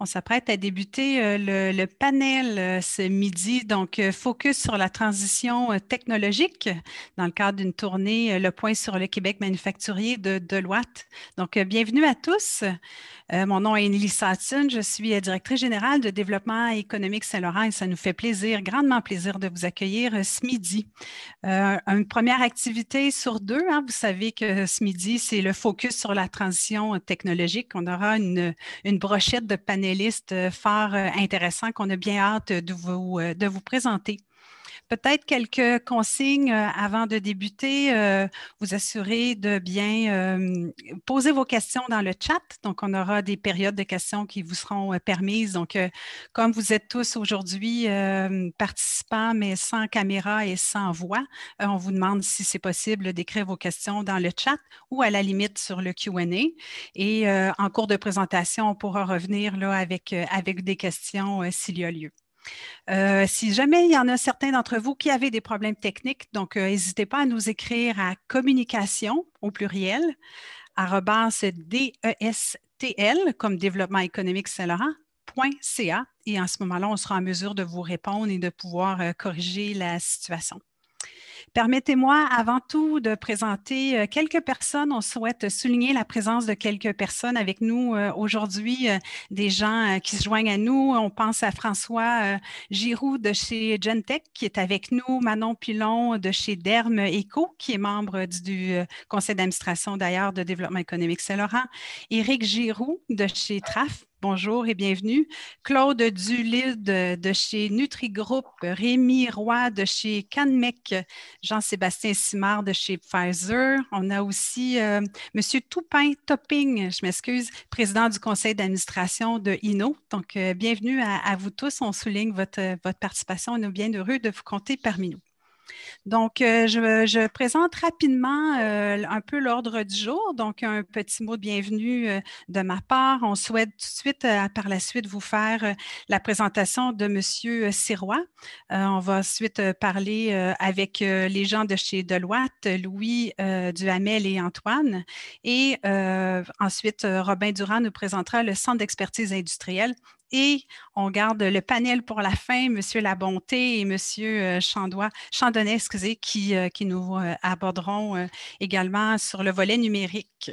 On s'apprête à débuter le panel ce midi, donc focus sur la transition technologique dans le cadre d'une tournée Le Point sur le Québec manufacturier de Deloitte. Donc, bienvenue à tous. Mon nom est Émilie Satson, je suis directrice générale de développement économique Saint-Laurent et ça nous fait plaisir, grandement plaisir de vous accueillir ce midi. Une première activité sur deux, hein, vous savez que ce midi, c'est le focus sur la transition technologique. On aura une brochette de panélistes fort intéressants qu'on a bien hâte de vous présenter. Peut-être quelques consignes avant de débuter. Vous assurer de bien poser vos questions dans le chat. Donc, on aura des périodes de questions qui vous seront permises. Donc, comme vous êtes tous aujourd'hui participants, mais sans caméra et sans voix, on vous demande si c'est possible d'écrire vos questions dans le chat ou à la limite sur le Q&A. Et en cours de présentation, on pourra revenir là, avec des questions s'il y a lieu. Si jamais il y en a certains d'entre vous qui avaient des problèmes techniques, donc n'hésitez pas à nous écrire à communication au pluriel, @DESTL comme développement économique Saint-Laurent.ca et en ce moment-là, on sera en mesure de vous répondre et de pouvoir corriger la situation. Permettez-moi avant tout de présenter quelques personnes. On souhaite souligner la présence de quelques personnes avec nous aujourd'hui, des gens qui se joignent à nous. On pense à François Giroux de chez Gentech qui est avec nous, Manon Pilon de chez Derme Eco qui est membre du conseil d'administration d'ailleurs de développement économique Saint-Laurent, Éric Giroux de chez TRAF. Bonjour et bienvenue. Claude Dulide de chez NutriGroup, Rémi Roy de chez Canmec, Jean-Sébastien Simard de chez Pfizer. On a aussi M. Topping, je m'excuse, président du conseil d'administration de Inno. Donc, bienvenue à vous tous. On souligne votre participation. On est bien heureux de vous compter parmi nous. Donc, je présente rapidement un peu l'ordre du jour. Donc, un petit mot de bienvenue de ma part. On souhaite tout de suite, par la suite, vous faire la présentation de M. Sirois. On va ensuite parler avec les gens de chez Deloitte, Louis Duhamel et Antoine. Et ensuite, Robin Durand nous présentera le Centre d'expertise industrielle. Et on garde le panel pour la fin, M. Labonté et M. Chandonnet, qui nous aborderont également sur le volet numérique.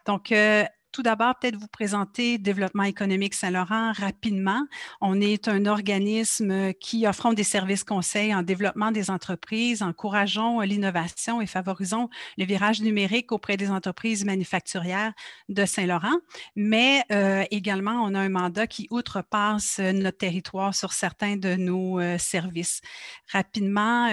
Donc, tout d'abord, peut-être vous présenter Développement économique Saint-Laurent rapidement. On est un organisme qui offrons des services conseils en développement des entreprises, encourageons l'innovation et favorisons le virage numérique auprès des entreprises manufacturières de Saint-Laurent. Mais également, on a un mandat qui outrepasse notre territoire sur certains de nos services. Rapidement,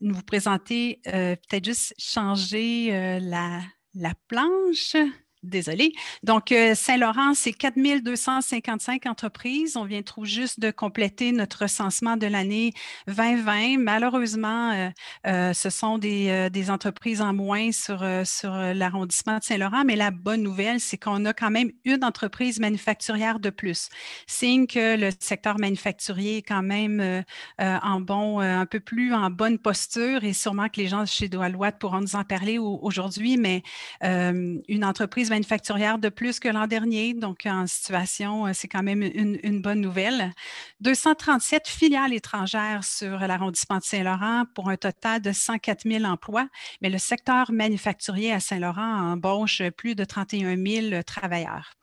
vous présenter, peut-être juste changer la planche. Désolée. Donc, Saint-Laurent, c'est 4 255 entreprises. On vient tout juste de compléter notre recensement de l'année 2020. Malheureusement, ce sont des entreprises en moins sur l'arrondissement de Saint-Laurent, mais la bonne nouvelle, c'est qu'on a quand même une entreprise manufacturière de plus. Signe que le secteur manufacturier est quand même un peu plus en bonne posture et sûrement que les gens chez Deloitte pourront nous en parler aujourd'hui, mais une entreprise manufacturière de plus que l'an dernier, donc en situation, c'est quand même une bonne nouvelle. 237 filiales étrangères sur l'arrondissement de Saint-Laurent pour un total de 104 000 emplois, mais le secteur manufacturier à Saint-Laurent embauche plus de 31 000 travailleurs.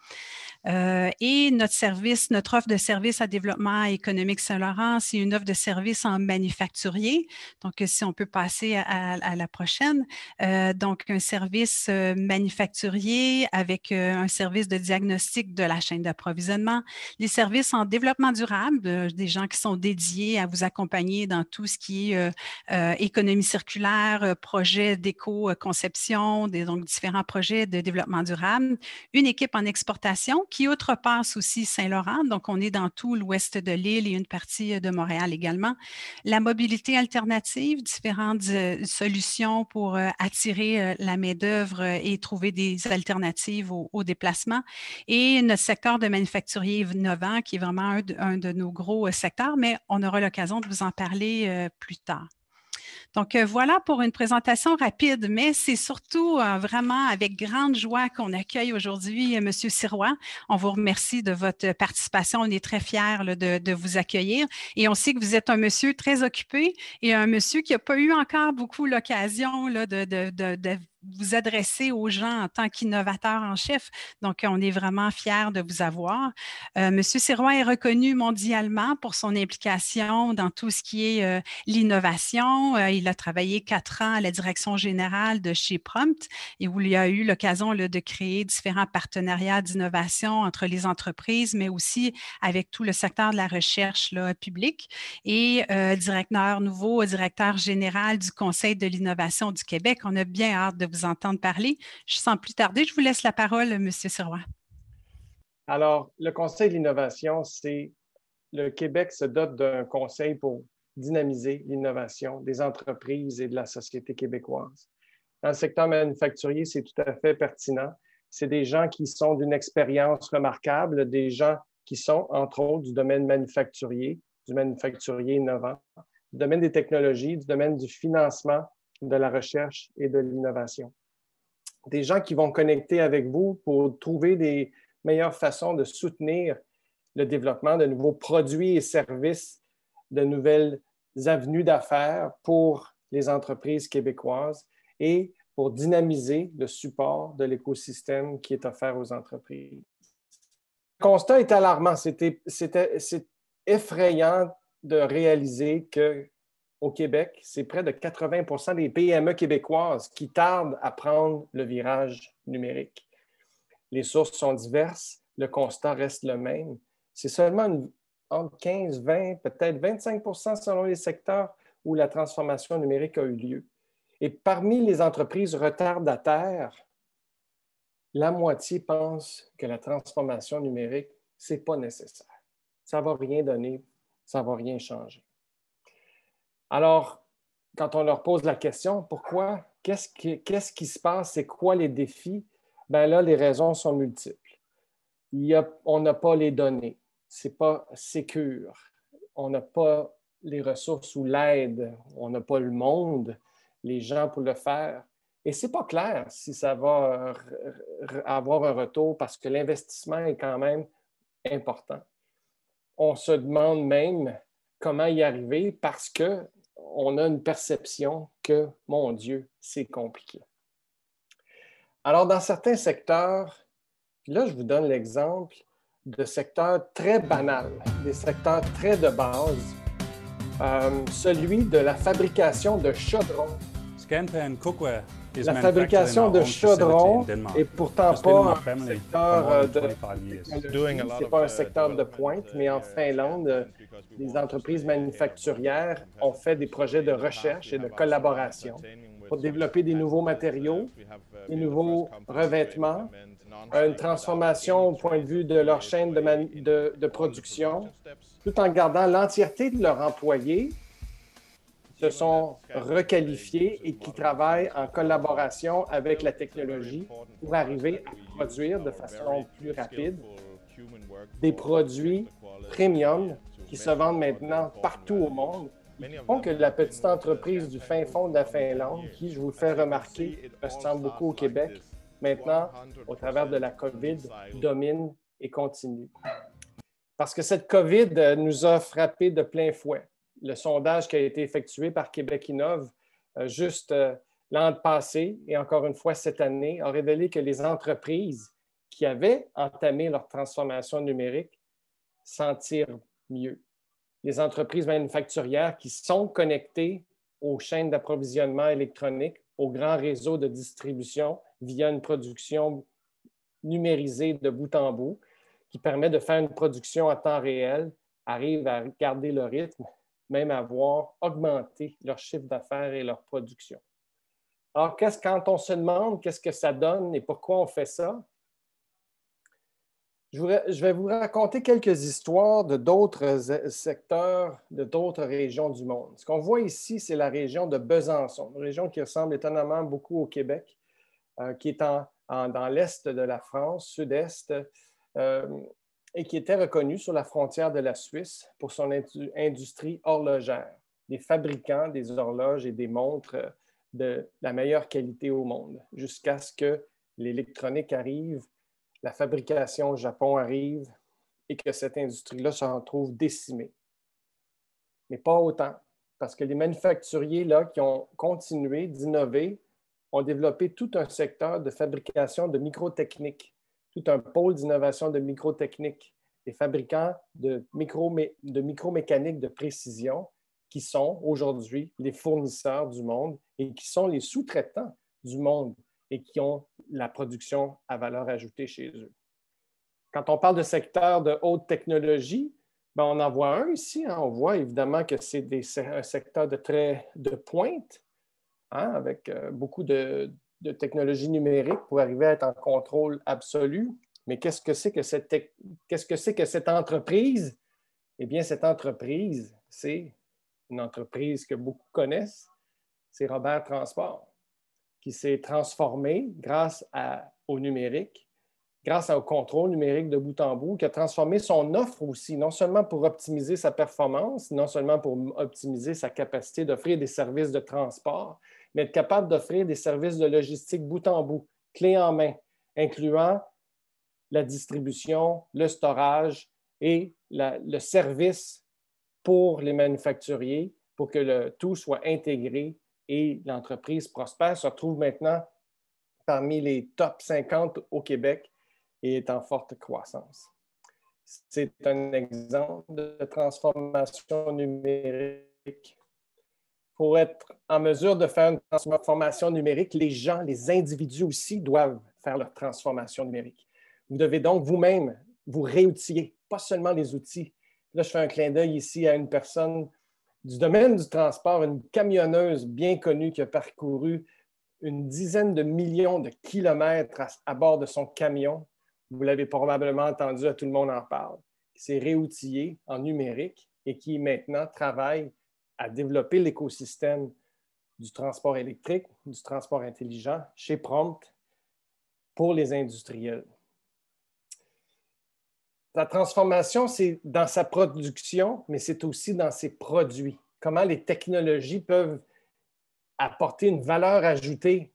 Et notre offre de service à développement économique Saint-Laurent, c'est une offre de service en manufacturier. Donc, si on peut passer à la prochaine. Donc, un service manufacturier avec un service de diagnostic de la chaîne d'approvisionnement, les services en développement durable, des gens qui sont dédiés à vous accompagner dans tout ce qui est économie circulaire, projet d'éco-conception, donc différents projets de développement durable, une équipe en exportation qui outrepasse aussi Saint-Laurent. Donc, on est dans tout l'ouest de l'île et une partie de Montréal également. La mobilité alternative, différentes solutions pour attirer la main-d'œuvre et trouver des alternatives au déplacement. Et notre secteur de manufacturier innovant, qui est vraiment un de nos gros secteurs, mais on aura l'occasion de vous en parler plus tard. Donc, voilà pour une présentation rapide, mais c'est surtout vraiment avec grande joie qu'on accueille aujourd'hui M. Sirois. On vous remercie de votre participation. On est très fiers là, de vous accueillir. Et on sait que vous êtes un monsieur très occupé et un monsieur qui n'a pas eu encore beaucoup l'occasion de vous adresser aux gens en tant qu'innovateur en chef. Donc, on est vraiment fiers de vous avoir. Monsieur Sirois est reconnu mondialement pour son implication dans tout ce qui est l'innovation. Il a travaillé 4 ans à la direction générale de chez Prompt et où il a eu l'occasion de créer différents partenariats d'innovation entre les entreprises, mais aussi avec tout le secteur de la recherche publique et nouveau directeur général du Conseil de l'innovation du Québec. On a bien hâte de vous entendre parler. Sans plus tarder, je vous laisse la parole, M. Sirois. Alors, le Conseil de l'innovation, c'est le Québec se dote d'un conseil pour dynamiser l'innovation des entreprises et de la société québécoise. Dans le secteur manufacturier, c'est tout à fait pertinent. C'est des gens qui sont d'une expérience remarquable, des gens qui sont, entre autres, du domaine manufacturier innovant, du domaine des technologies, du domaine du financement, de la recherche et de l'innovation. Des gens qui vont connecter avec vous pour trouver des meilleures façons de soutenir le développement de nouveaux produits et services, de nouvelles avenues d'affaires pour les entreprises québécoises et pour dynamiser le support de l'écosystème qui est offert aux entreprises. Le constat est alarmant. C'est effrayant de réaliser qu'au Québec, c'est près de 80% des PME québécoises qui tardent à prendre le virage numérique. Les sources sont diverses, le constat reste le même. C'est seulement entre 15, 20, peut-être 25% selon les secteurs où la transformation numérique a eu lieu. Et parmi les entreprises retardataires, la moitié pense que la transformation numérique, ce n'est pas nécessaire. Ça ne va rien donner, ça ne va rien changer. Alors, quand on leur pose la question, pourquoi? Qu'est-ce qui se passe? C'est quoi les défis? Bien là, les raisons sont multiples. On n'a pas les données. Ce n'est pas sécure. On n'a pas les ressources ou l'aide. On n'a pas le monde, les gens pour le faire. Et ce n'est pas clair si ça va avoir un retour parce que l'investissement est quand même important. On se demande même comment y arriver parce qu'on a une perception que, mon Dieu, c'est compliqué. Alors, dans certains secteurs, puis là, je vous donne l'exemple de secteurs très banals, des secteurs très de base, celui de la fabrication de chaudrons. La fabrication de chaudrons est pourtant pas un secteur c'est pas un secteur de pointe, mais en Finlande, les entreprises manufacturières ont fait des projets de recherche et de collaboration pour développer des nouveaux matériaux, des nouveaux revêtements, une transformation au point de vue de leur chaîne de production, tout en gardant l'entièreté de leurs employés se sont requalifiés et qui travaillent en collaboration avec la technologie pour arriver à produire de façon plus rapide des produits premium qui se vendent maintenant partout au monde. Ils font que la petite entreprise du fin fond de la Finlande, qui, je vous le fais remarquer, ressemble beaucoup au Québec, maintenant, au travers de la COVID, domine et continue. Parce que cette COVID nous a frappé de plein fouet. Le sondage qui a été effectué par Québec Innove juste l'an passé et encore une fois cette année a révélé que les entreprises qui avaient entamé leur transformation numérique s'en tirent mieux. Les entreprises manufacturières qui sont connectées aux chaînes d'approvisionnement électronique, aux grands réseaux de distribution via une production numérisée de bout en bout, qui permet de faire une production à temps réel, arrivent à garder le rythme, même à voir augmenter leur chiffre d'affaires et leur production. Alors, quand on se demande qu'est-ce que ça donne et pourquoi on fait ça, je vais vous raconter quelques histoires de d'autres secteurs, de d'autres régions du monde. Ce qu'on voit ici, c'est la région de Besançon, une région qui ressemble étonnamment beaucoup au Québec, qui est dans l'est de la France, sud-est, et qui était reconnue sur la frontière de la Suisse pour son industrie horlogère. des fabricants des horloges et des montres de la meilleure qualité au monde, jusqu'à ce que l'électronique arrive, la fabrication au Japon arrive et que cette industrie-là se retrouve décimée. Mais pas autant, parce que les manufacturiers là, qui ont continué d'innover ont développé tout un secteur de fabrication de microtechniques, tout un pôle d'innovation de microtechniques, des fabricants de micromécanique de précision qui sont aujourd'hui les fournisseurs du monde et qui sont les sous-traitants du monde et qui ont la production à valeur ajoutée chez eux. Quand on parle de secteur de haute technologie, bien, on en voit un ici. Hein. On voit évidemment que c'est un secteur de pointe, hein, avec beaucoup de technologies numériques pour arriver à être en contrôle absolu. Mais qu'est-ce que c'est que cette entreprise? Eh bien, cette entreprise, c'est une entreprise que beaucoup connaissent, c'est Robert Transport, qui s'est transformé grâce au numérique, grâce au contrôle numérique de bout en bout, qui a transformé son offre aussi, non seulement pour optimiser sa performance, non seulement pour optimiser sa capacité d'offrir des services de transport, mais être capable d'offrir des services de logistique bout en bout, clé en main, incluant la distribution, le storage et le service pour les manufacturiers pour que le tout soit intégré et l'entreprise prospère, se retrouve maintenant parmi les top 50 au Québec et est en forte croissance. C'est un exemple de transformation numérique. Pour être en mesure de faire une transformation numérique, les gens, les individus aussi doivent faire leur transformation numérique. Vous devez donc vous-même vous réoutiller, pas seulement les outils. Là, je fais un clin d'œil ici à une personne du domaine du transport, une camionneuse bien connue qui a parcouru une dizaine de millions de kilomètres à bord de son camion. Vous l'avez probablement entendu, tout le monde en parle. Qui s'est réoutillé en numérique et qui maintenant travaille à développer l'écosystème du transport électrique, du transport intelligent chez Prompt pour les industriels. La transformation, c'est dans sa production, mais c'est aussi dans ses produits. Comment les technologies peuvent apporter une valeur ajoutée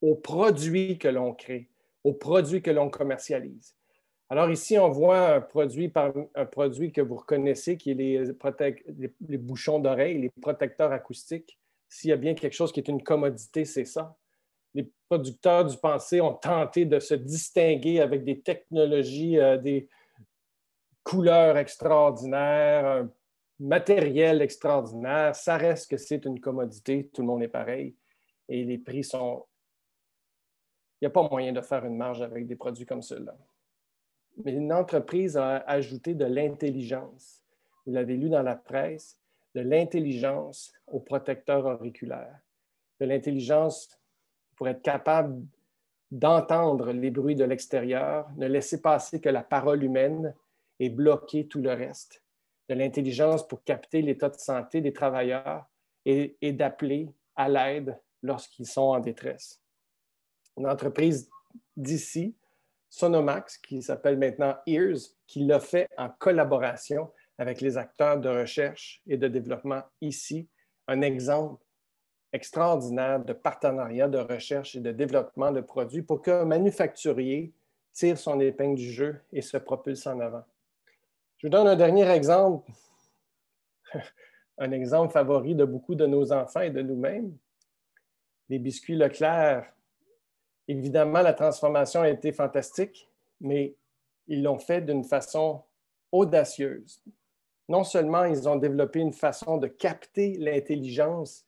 aux produits que l'on crée, aux produits que l'on commercialise. Alors ici, on voit un produit que vous reconnaissez, qui est les bouchons d'oreille, les protecteurs acoustiques. S'il y a bien quelque chose qui est une commodité, c'est ça. Les producteurs du passé ont tenté de se distinguer avec des technologies, des couleurs extraordinaires, un matériel extraordinaire. Ça reste que c'est une commodité, tout le monde est pareil. Et les prix sont... Il n'y a pas moyen de faire une marge avec des produits comme ceux-là. Mais une entreprise a ajouté de l'intelligence. Vous l'avez lu dans la presse, de l'intelligence aux protecteurs auriculaires. De l'intelligence pour être capable d'entendre les bruits de l'extérieur, ne laisser passer que la parole humaine et bloquer tout le reste. De l'intelligence pour capter l'état de santé des travailleurs et d'appeler à l'aide lorsqu'ils sont en détresse. Une entreprise d'ici, Sonomax, qui s'appelle maintenant Ears, qui l'a fait en collaboration avec les acteurs de recherche et de développement ici. Un exemple extraordinaire de partenariat de recherche et de développement de produits pour qu'un manufacturier tire son épingle du jeu et se propulse en avant. Je vous donne un dernier exemple, un exemple favori de beaucoup de nos enfants et de nous-mêmes. Les biscuits Leclerc. Évidemment, la transformation a été fantastique, mais ils l'ont fait d'une façon audacieuse. Non seulement ils ont développé une façon de capter l'intelligence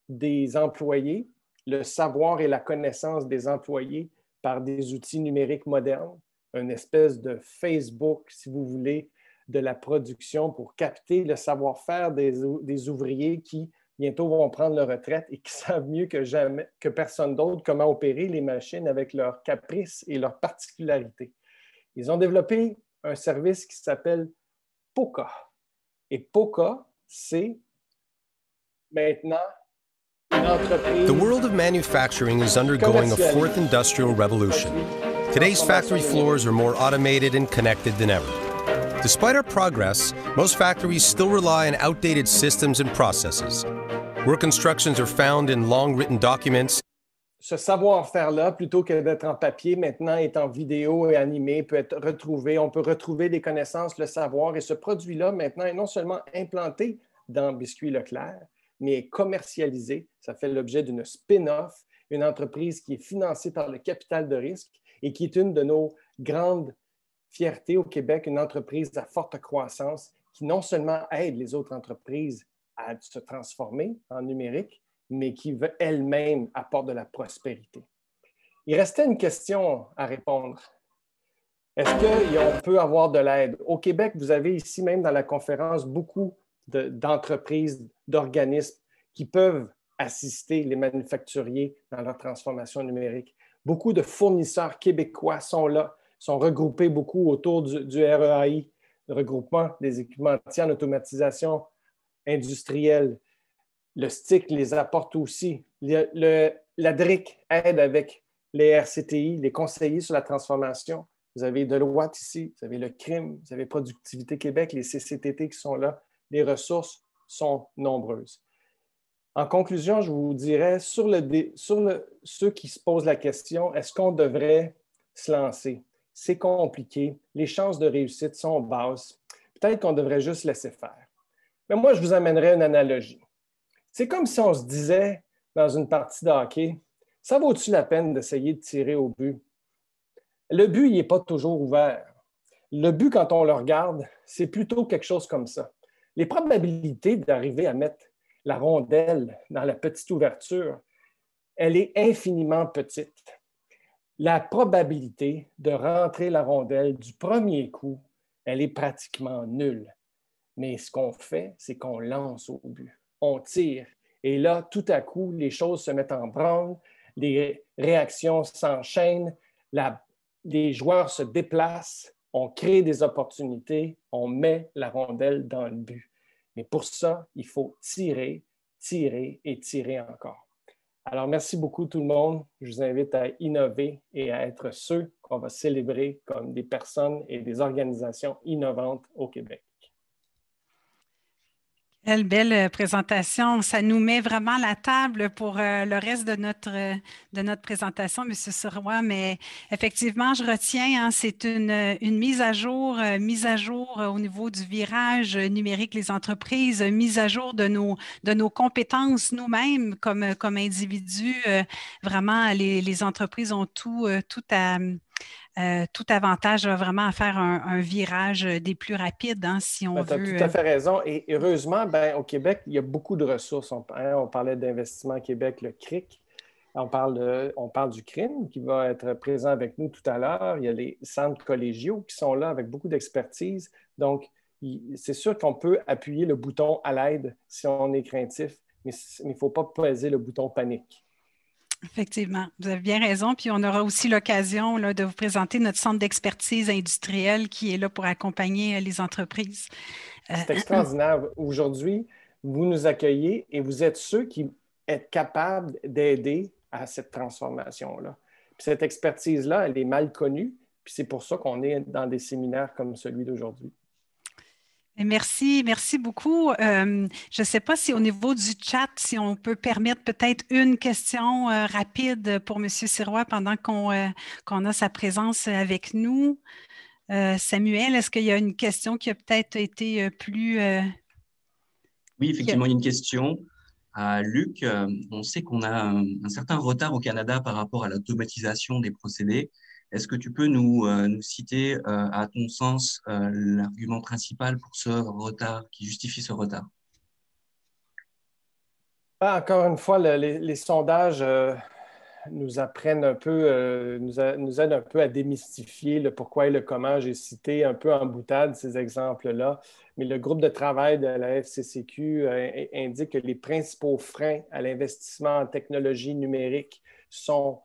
des employés, le savoir et la connaissance des employés par des outils numériques modernes, une espèce de Facebook, si vous voulez, de la production pour capter le savoir-faire des ouvriers qui bientôt vont prendre leur retraite et qui savent mieux que personne d'autre comment opérer les machines avec leurs caprices et leurs particularités. Ils ont développé un service qui s'appelle POCA. Et POCA, c'est maintenant une entreprise... The world of manufacturing is undergoing a fourth industrial revolution. Today's factory floors are more automated and connected than ever. Despite our progress, most factories still rely on outdated systems and processes. Work instructions are found in long written documents. Ce savoir-faire-là, plutôt que d'être en papier, maintenant est en vidéo et animé, peut être retrouvé. On peut retrouver des connaissances, le savoir. Et ce produit-là, maintenant, est non seulement implanté dans Biscuits Leclerc, mais est commercialisé. Ça fait l'objet d'une spin-off, une entreprise qui est financée par le capital de risque et qui est une de nos grandes fiertés au Québec, une entreprise à forte croissance qui non seulement aide les autres entreprises à se transformer en numérique, mais qui elle-même apporte de la prospérité. Il restait une question à répondre. Est-ce qu'on peut avoir de l'aide? Au Québec, vous avez ici même dans la conférence beaucoup d'entreprises, d'organismes qui peuvent assister les manufacturiers dans leur transformation numérique. Beaucoup de fournisseurs québécois sont là, sont regroupés beaucoup autour du REAI, le regroupement des équipementiers en automatisation industrielle. Le STIC les apporte aussi. La DRIC aide avec les RCTI, les conseillers sur la transformation. Vous avez Deloitte ici, vous avez le CRIM, vous avez Productivité Québec, les CCTT qui sont là. Les ressources sont nombreuses. En conclusion, je vous dirais, ceux qui se posent la question, est-ce qu'on devrait se lancer? C'est compliqué, les chances de réussite sont basses. Peut-être qu'on devrait juste laisser faire. Mais moi, je vous amènerais une analogie. C'est comme si on se disait dans une partie de hockey, ça vaut-tu la peine d'essayer de tirer au but? Le but, il n'est pas toujours ouvert. Le but, quand on le regarde, c'est plutôt quelque chose comme ça. Les probabilités d'arriver à mettre la rondelle dans la petite ouverture, elle est infiniment petite. La probabilité de rentrer la rondelle du premier coup, elle est pratiquement nulle. Mais ce qu'on fait, c'est qu'on lance au but. On tire. Et là, tout à coup, les choses se mettent en branle, les réactions s'enchaînent, les joueurs se déplacent, on crée des opportunités, on met la rondelle dans le but. Mais pour ça, il faut tirer, tirer et tirer encore. Alors, merci beaucoup tout le monde. Je vous invite à innover et à être ceux qu'on va célébrer comme des personnes et des organisations innovantes au Québec. Quelle belle présentation. Ça nous met vraiment la table pour le reste de notre présentation, M. Sirois. Mais effectivement, je retiens, hein, c'est une mise à jour au niveau du virage numérique, les entreprises, mise à jour de nos compétences nous-mêmes comme individus. Vraiment, les entreprises ont tout avantage vraiment à faire un virage des plus rapides, hein, si on Tu as veut. tout à fait raison. Et heureusement, au Québec, il y a beaucoup de ressources. On parlait d'Investissement Québec, le CRIC. On parle du CRIM qui va être présent avec nous tout à l'heure. Il y a les centres collégiaux qui sont là avec beaucoup d'expertise. Donc, c'est sûr qu'on peut appuyer le bouton à l'aide si on est craintif, mais il ne faut pas peser le bouton panique. Effectivement, vous avez bien raison. Puis on aura aussi l'occasion là, de vous présenter notre centre d'expertise industrielle qui est là pour accompagner les entreprises. C'est extraordinaire. Aujourd'hui, vous nous accueillez et vous êtes ceux qui êtes capables d'aider à cette transformation-là. Puis cette expertise-là, elle est mal connue. Puis c'est pour ça qu'on est dans des séminaires comme celui d'aujourd'hui. Merci beaucoup. Je ne sais pas si au niveau du chat, si on peut permettre peut-être une question rapide pour M. Sirois pendant qu'on a sa présence avec nous. Samuel, est-ce qu'il y a une question qui a peut-être été plus... Oui, effectivement, il y a une question. Luc, on sait qu'on a un certain retard au Canada par rapport à l'automatisation des procédés. Est-ce que tu peux nous citer, à ton sens, l'argument principal pour ce retard, qui justifie ce retard? Encore une fois, les sondages nous apprennent un peu, nous aident un peu à démystifier le pourquoi et le comment. J'ai cité un peu en boutade ces exemples-là, mais le groupe de travail de la FCCQ indique que les principaux freins à l'investissement en technologie numérique sont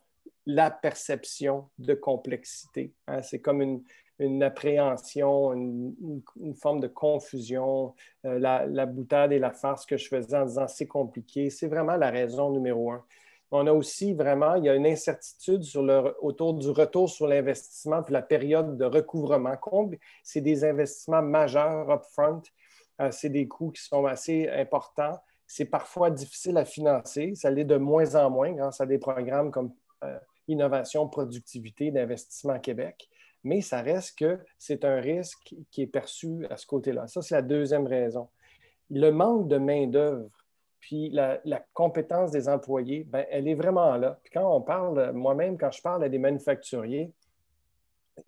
la perception de complexité. Hein? C'est comme une appréhension, une forme de confusion, la boutade et la farce que je faisais en disant c'est compliqué. C'est vraiment la raison numéro un. On a aussi vraiment, il y a une incertitude autour du retour sur l'investissement puis la période de recouvrement. C'est des investissements majeurs upfront. C'est des coûts qui sont assez importants. C'est parfois difficile à financer. Ça l'est de moins en moins grâce à des programmes comme Innovation, Productivité, d'Investissement à Québec. Mais ça reste que c'est un risque qui est perçu à ce côté-là. Ça, c'est la deuxième raison. Le manque de main-d'œuvre, puis la compétence des employés, bien, elle est vraiment là. Puis quand on parle, moi-même, quand je parle à des manufacturiers,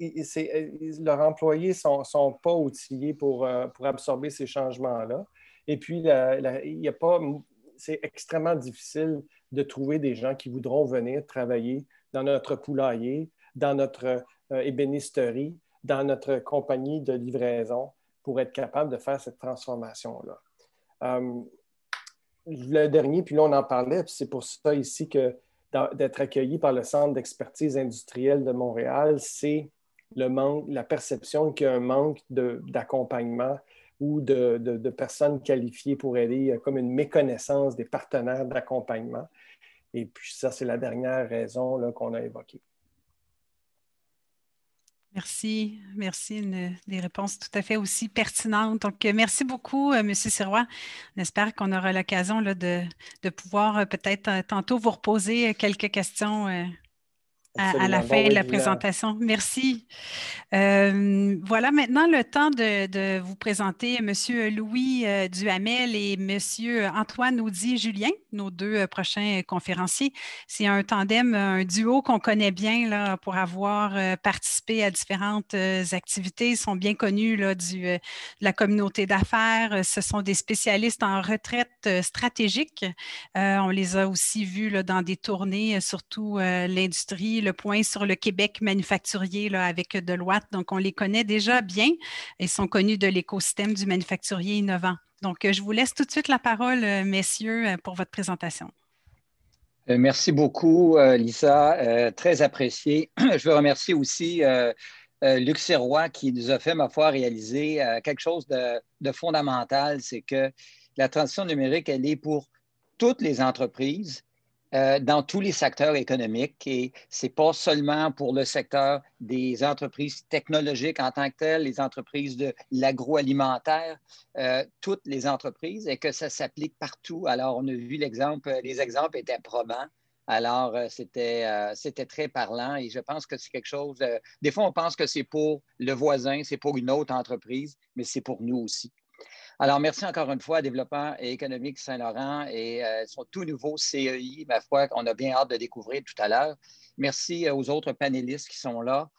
leurs employés ne sont pas outillés pour absorber ces changements-là. Et puis, c'est extrêmement difficile de trouver des gens qui voudront venir travailler dans notre poulailler, dans notre ébénisterie, dans notre compagnie de livraison pour être capable de faire cette transformation-là. Le dernier, puis là, on en parlait, puis c'est pour ça ici que d'être accueilli par le Centre d'expertise industrielle de Montréal, c'est la perception qu'il y a un manque d'accompagnement ou de personnes qualifiées pour aider. Il y a comme une méconnaissance des partenaires d'accompagnement. Et puis ça, c'est la dernière raison là, qu'on a évoquée. Merci. Merci. Des réponses tout à fait aussi pertinentes. Donc, merci beaucoup, M. Sirois. On espère qu'on aura l'occasion de pouvoir peut-être tantôt vous reposer quelques questions à la fin de la présentation. Merci. Voilà maintenant le temps de vous présenter M. Louis Duhamel et M. Antoine Audy-Julien, nos deux prochains conférenciers. C'est un tandem, un duo qu'on connaît bien là, pour avoir participé à différentes activités. Ils sont bien connus là, de la communauté d'affaires. Ce sont des spécialistes en retraite stratégique. On les a aussi vus là, dans des tournées, surtout l'industrie, le point sur le Québec manufacturier là, avec Deloitte. Donc, on les connaît déjà bien et sont connus de l'écosystème du manufacturier innovant. Donc, je vous laisse tout de suite la parole, messieurs, pour votre présentation. Merci beaucoup, Lisa. Très apprécié. Je veux remercier aussi Luc Sirois qui nous a fait, ma foi, réaliser quelque chose de fondamental. C'est que la transition numérique, elle est pour toutes les entreprises, dans tous les secteurs économiques et ce n'est pas seulement pour le secteur des entreprises technologiques en tant que telles, les entreprises de l'agroalimentaire, toutes les entreprises et que ça s'applique partout. Alors, on a vu les exemples étaient probants. Alors, c'était très parlant et je pense que c'est quelque chose, des fois on pense que c'est pour le voisin, c'est pour une autre entreprise, mais c'est pour nous aussi. Alors, merci encore une fois à Développement économique Saint-Laurent et son tout nouveau CEI, ma foi, qu'on a bien hâte de découvrir tout à l'heure. Merci aux autres panélistes qui sont là,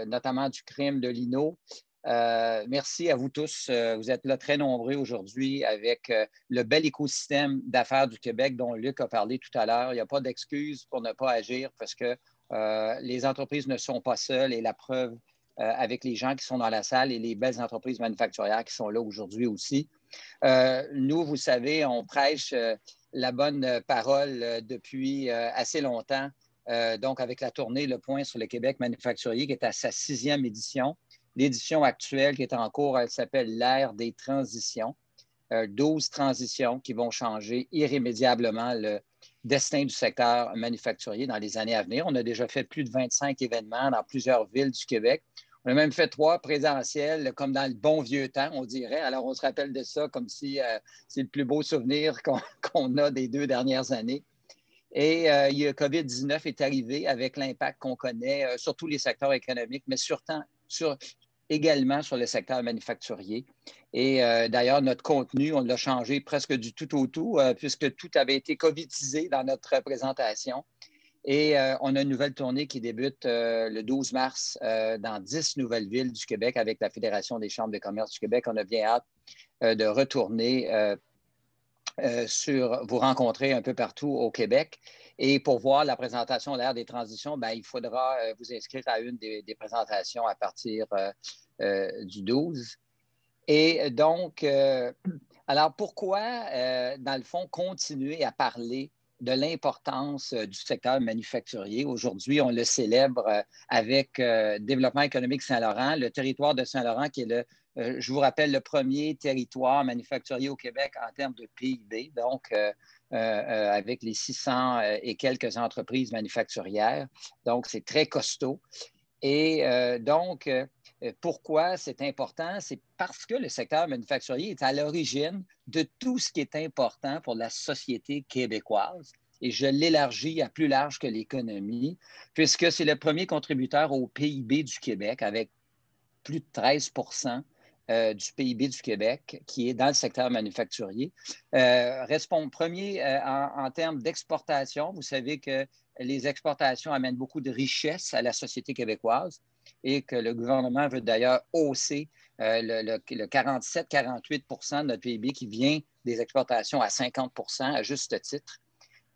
notamment du CRIM, de l'INO. Merci à vous tous. Vous êtes là très nombreux aujourd'hui avec le bel écosystème d'affaires du Québec dont Luc a parlé tout à l'heure. Il n'y a pas d'excuse pour ne pas agir parce que les entreprises ne sont pas seules et la preuve avec les gens qui sont dans la salle et les belles entreprises manufacturières qui sont là aujourd'hui aussi. Nous, vous savez, on prêche la bonne parole depuis assez longtemps, donc avec la tournée Le Point sur le Québec manufacturier qui est à sa 6e édition. L'édition actuelle qui est en cours, elle s'appelle l'ère des transitions. 12 transitions qui vont changer irrémédiablement le destin du secteur manufacturier dans les années à venir. On a déjà fait plus de 25 événements dans plusieurs villes du Québec. On a même fait 3 présentiels, comme dans le bon vieux temps, on dirait. Alors, on se rappelle de ça comme si c'est le plus beau souvenir qu'on a des 2 dernières années. Et COVID-19 est arrivé avec l'impact qu'on connaît sur tous les secteurs économiques, mais également sur le secteur manufacturier. Et d'ailleurs, notre contenu, on l'a changé presque du tout au tout, puisque tout avait été covidisé dans notre présentation. Et on a une nouvelle tournée qui débute le 12 mars dans 10 nouvelles villes du Québec avec la Fédération des chambres de commerce du Québec. On a bien hâte de retourner vous rencontrer un peu partout au Québec. Et pour voir la présentation de l'ère des transitions, bien, il faudra vous inscrire à une des présentations à partir du 12. Et donc, alors pourquoi, dans le fond, continuer à parler de l'importance du secteur manufacturier? Aujourd'hui, on le célèbre avec Développement économique Saint-Laurent, le territoire de Saint-Laurent qui est le je vous rappelle, le premier territoire manufacturier au Québec en termes de PIB, donc avec les 600 et quelques entreprises manufacturières. Donc, c'est très costaud. Et donc, pourquoi c'est important? C'est parce que le secteur manufacturier est à l'origine de tout ce qui est important pour la société québécoise. Et je l'élargis à plus large que l'économie, puisque c'est le premier contributeur au PIB du Québec, avec plus de 13 du PIB du Québec, qui est dans le secteur manufacturier. Répond premier en termes d'exportation. Vous savez que les exportations amènent beaucoup de richesses à la société québécoise et que le gouvernement veut d'ailleurs hausser le 47-48 de notre PIB qui vient des exportations à 50 à juste titre.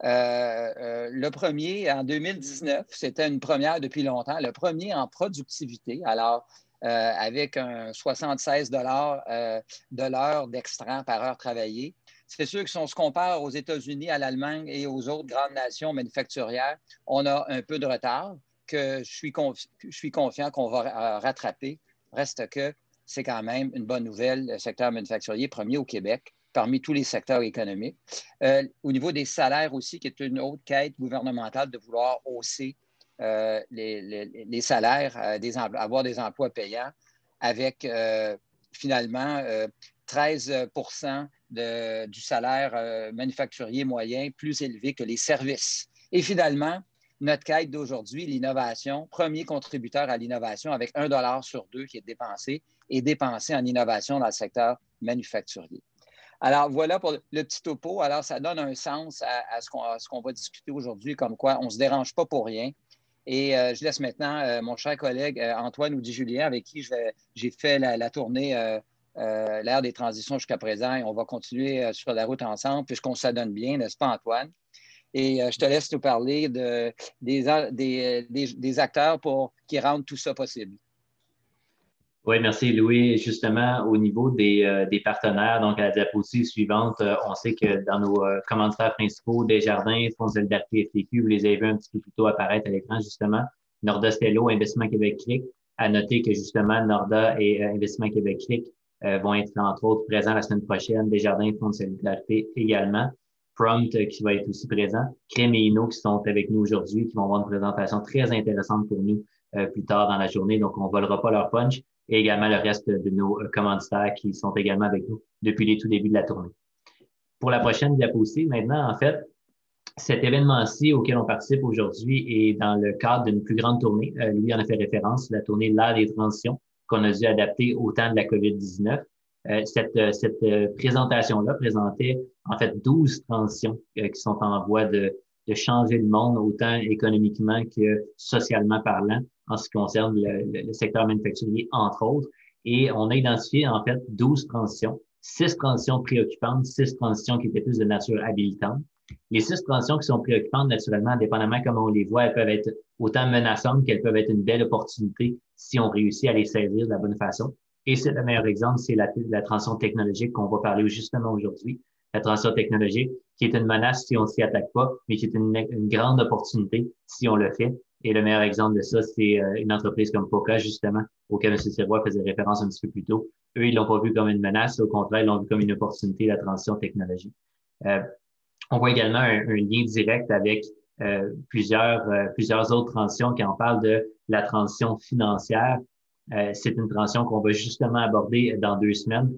Le premier, en 2019, c'était une première depuis longtemps, le premier en productivité. Alors, avec un 76 de l'heure d'extra par heure travaillée. C'est sûr que si on se compare aux États-Unis, à l'Allemagne et aux autres grandes nations manufacturières, on a un peu de retard que je suis confiant qu'on va rattraper. Reste que c'est quand même une bonne nouvelle, le secteur manufacturier, premier au Québec, parmi tous les secteurs économiques. Au niveau des salaires aussi, qui est une autre quête gouvernementale de vouloir hausser les salaires, avoir des emplois payants avec finalement 13 du salaire manufacturier moyen plus élevé que les services. Et finalement, notre quête d'aujourd'hui, l'innovation, premier contributeur à l'innovation avec 1 $ sur 2 qui est dépensé en innovation dans le secteur manufacturier. Alors, voilà pour le petit topo. Alors, ça donne un sens à ce qu'on va discuter aujourd'hui, comme quoi on ne se dérange pas pour rien. Et je laisse maintenant mon cher collègue Antoine Audy-Julien, avec qui j'ai fait la tournée l'ère des transitions jusqu'à présent, et on va continuer sur la route ensemble, puisqu'on s'adonne bien, n'est-ce pas, Antoine? Et je te laisse nous parler des acteurs qui rendent tout ça possible. Oui, merci Louis. Justement, au niveau des partenaires, donc à la diapositive suivante, on sait que dans nos commanditaires principaux, Desjardins, Fonds de solidarité FTQ, vous les avez vus un petit peu plus tôt apparaître à l'écran, justement. Norda Stello, Investissement Québec-Cric. À noter que justement, Norda et Investissement Québec-Cric vont être, entre autres, présents la semaine prochaine. Desjardins, Fonds de solidarité également. Prompt qui va être aussi présent. Crème et Inno qui sont avec nous aujourd'hui, qui vont avoir une présentation très intéressante pour nous plus tard dans la journée. Donc, on ne volera pas leur punch. Et également le reste de nos commanditaires qui sont également avec nous depuis les tout débuts de la tournée. Pour la prochaine diapositive, maintenant, en fait, cet événement-ci auquel on participe aujourd'hui est dans le cadre d'une plus grande tournée. Louis en a fait référence, la tournée L'ère des transitions qu'on a dû adapter au temps de la COVID-19. Cette présentation-là présentait en fait 12 transitions qui sont en voie de changer le monde, autant économiquement que socialement parlant, en ce qui concerne le secteur manufacturier, entre autres. Et on a identifié, en fait, 12 transitions, 6 transitions préoccupantes, 6 transitions qui étaient plus de nature habilitante. Les 6 transitions qui sont préoccupantes, naturellement, indépendamment comment on les voit, elles peuvent être autant menaçantes qu'elles peuvent être une belle opportunité si on réussit à les saisir de la bonne façon. Et c'est le meilleur exemple, c'est la transition technologique qu'on va parler justement aujourd'hui. La transition technologique, qui est une menace si on ne s'y attaque pas, mais qui est une grande opportunité si on le fait. Et le meilleur exemple de ça, c'est une entreprise comme Poca, justement, auquel M. Sirois faisait référence un petit peu plus tôt. Eux, ils l'ont pas vu comme une menace, au contraire, ils l'ont vu comme une opportunité, la transition technologique. On voit également un lien direct avec plusieurs autres transitions qui en parlent de la transition financière. C'est une transition qu'on va justement aborder dans 2 semaines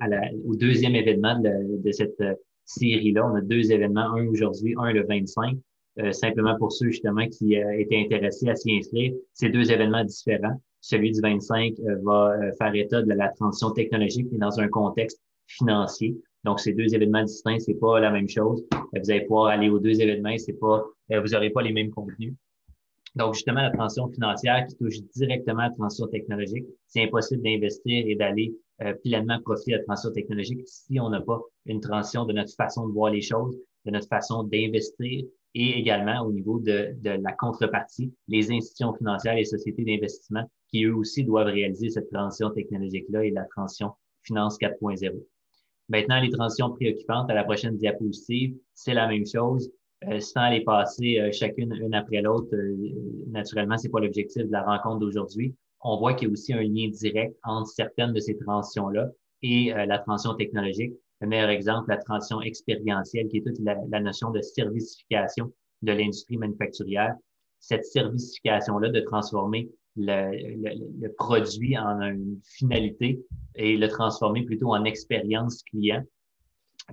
au deuxième événement de cette série-là. On a 2 événements, un aujourd'hui, un le 25. Simplement pour ceux justement qui étaient intéressés à s'y inscrire. Ces 2 événements différents. Celui du 25 va faire état de la transition technologique, mais dans un contexte financier. Donc, ces 2 événements distincts, c'est pas la même chose. Vous allez pouvoir aller aux 2 événements, vous n'aurez pas les mêmes contenus. Donc, justement, la transition financière qui touche directement à la transition technologique, c'est impossible d'investir et d'aller pleinement profiter de la transition technologique si on n'a pas une transition de notre façon de voir les choses, de notre façon d'investir et également au niveau de la contrepartie, les institutions financières, les sociétés d'investissement qui eux aussi doivent réaliser cette transition technologique-là et la transition finance 4.0. Maintenant, les transitions préoccupantes à la prochaine diapositive, c'est la même chose. Sans les passer chacune une après l'autre, naturellement, c'est pas l'objectif de la rencontre d'aujourd'hui. on voit qu'il y a aussi un lien direct entre certaines de ces transitions-là et la transition technologique. Le meilleur exemple, la transition expérientielle, qui est toute la notion de servicification de l'industrie manufacturière. Cette servicification-là de transformer le produit en une finalité et le transformer plutôt en expérience client.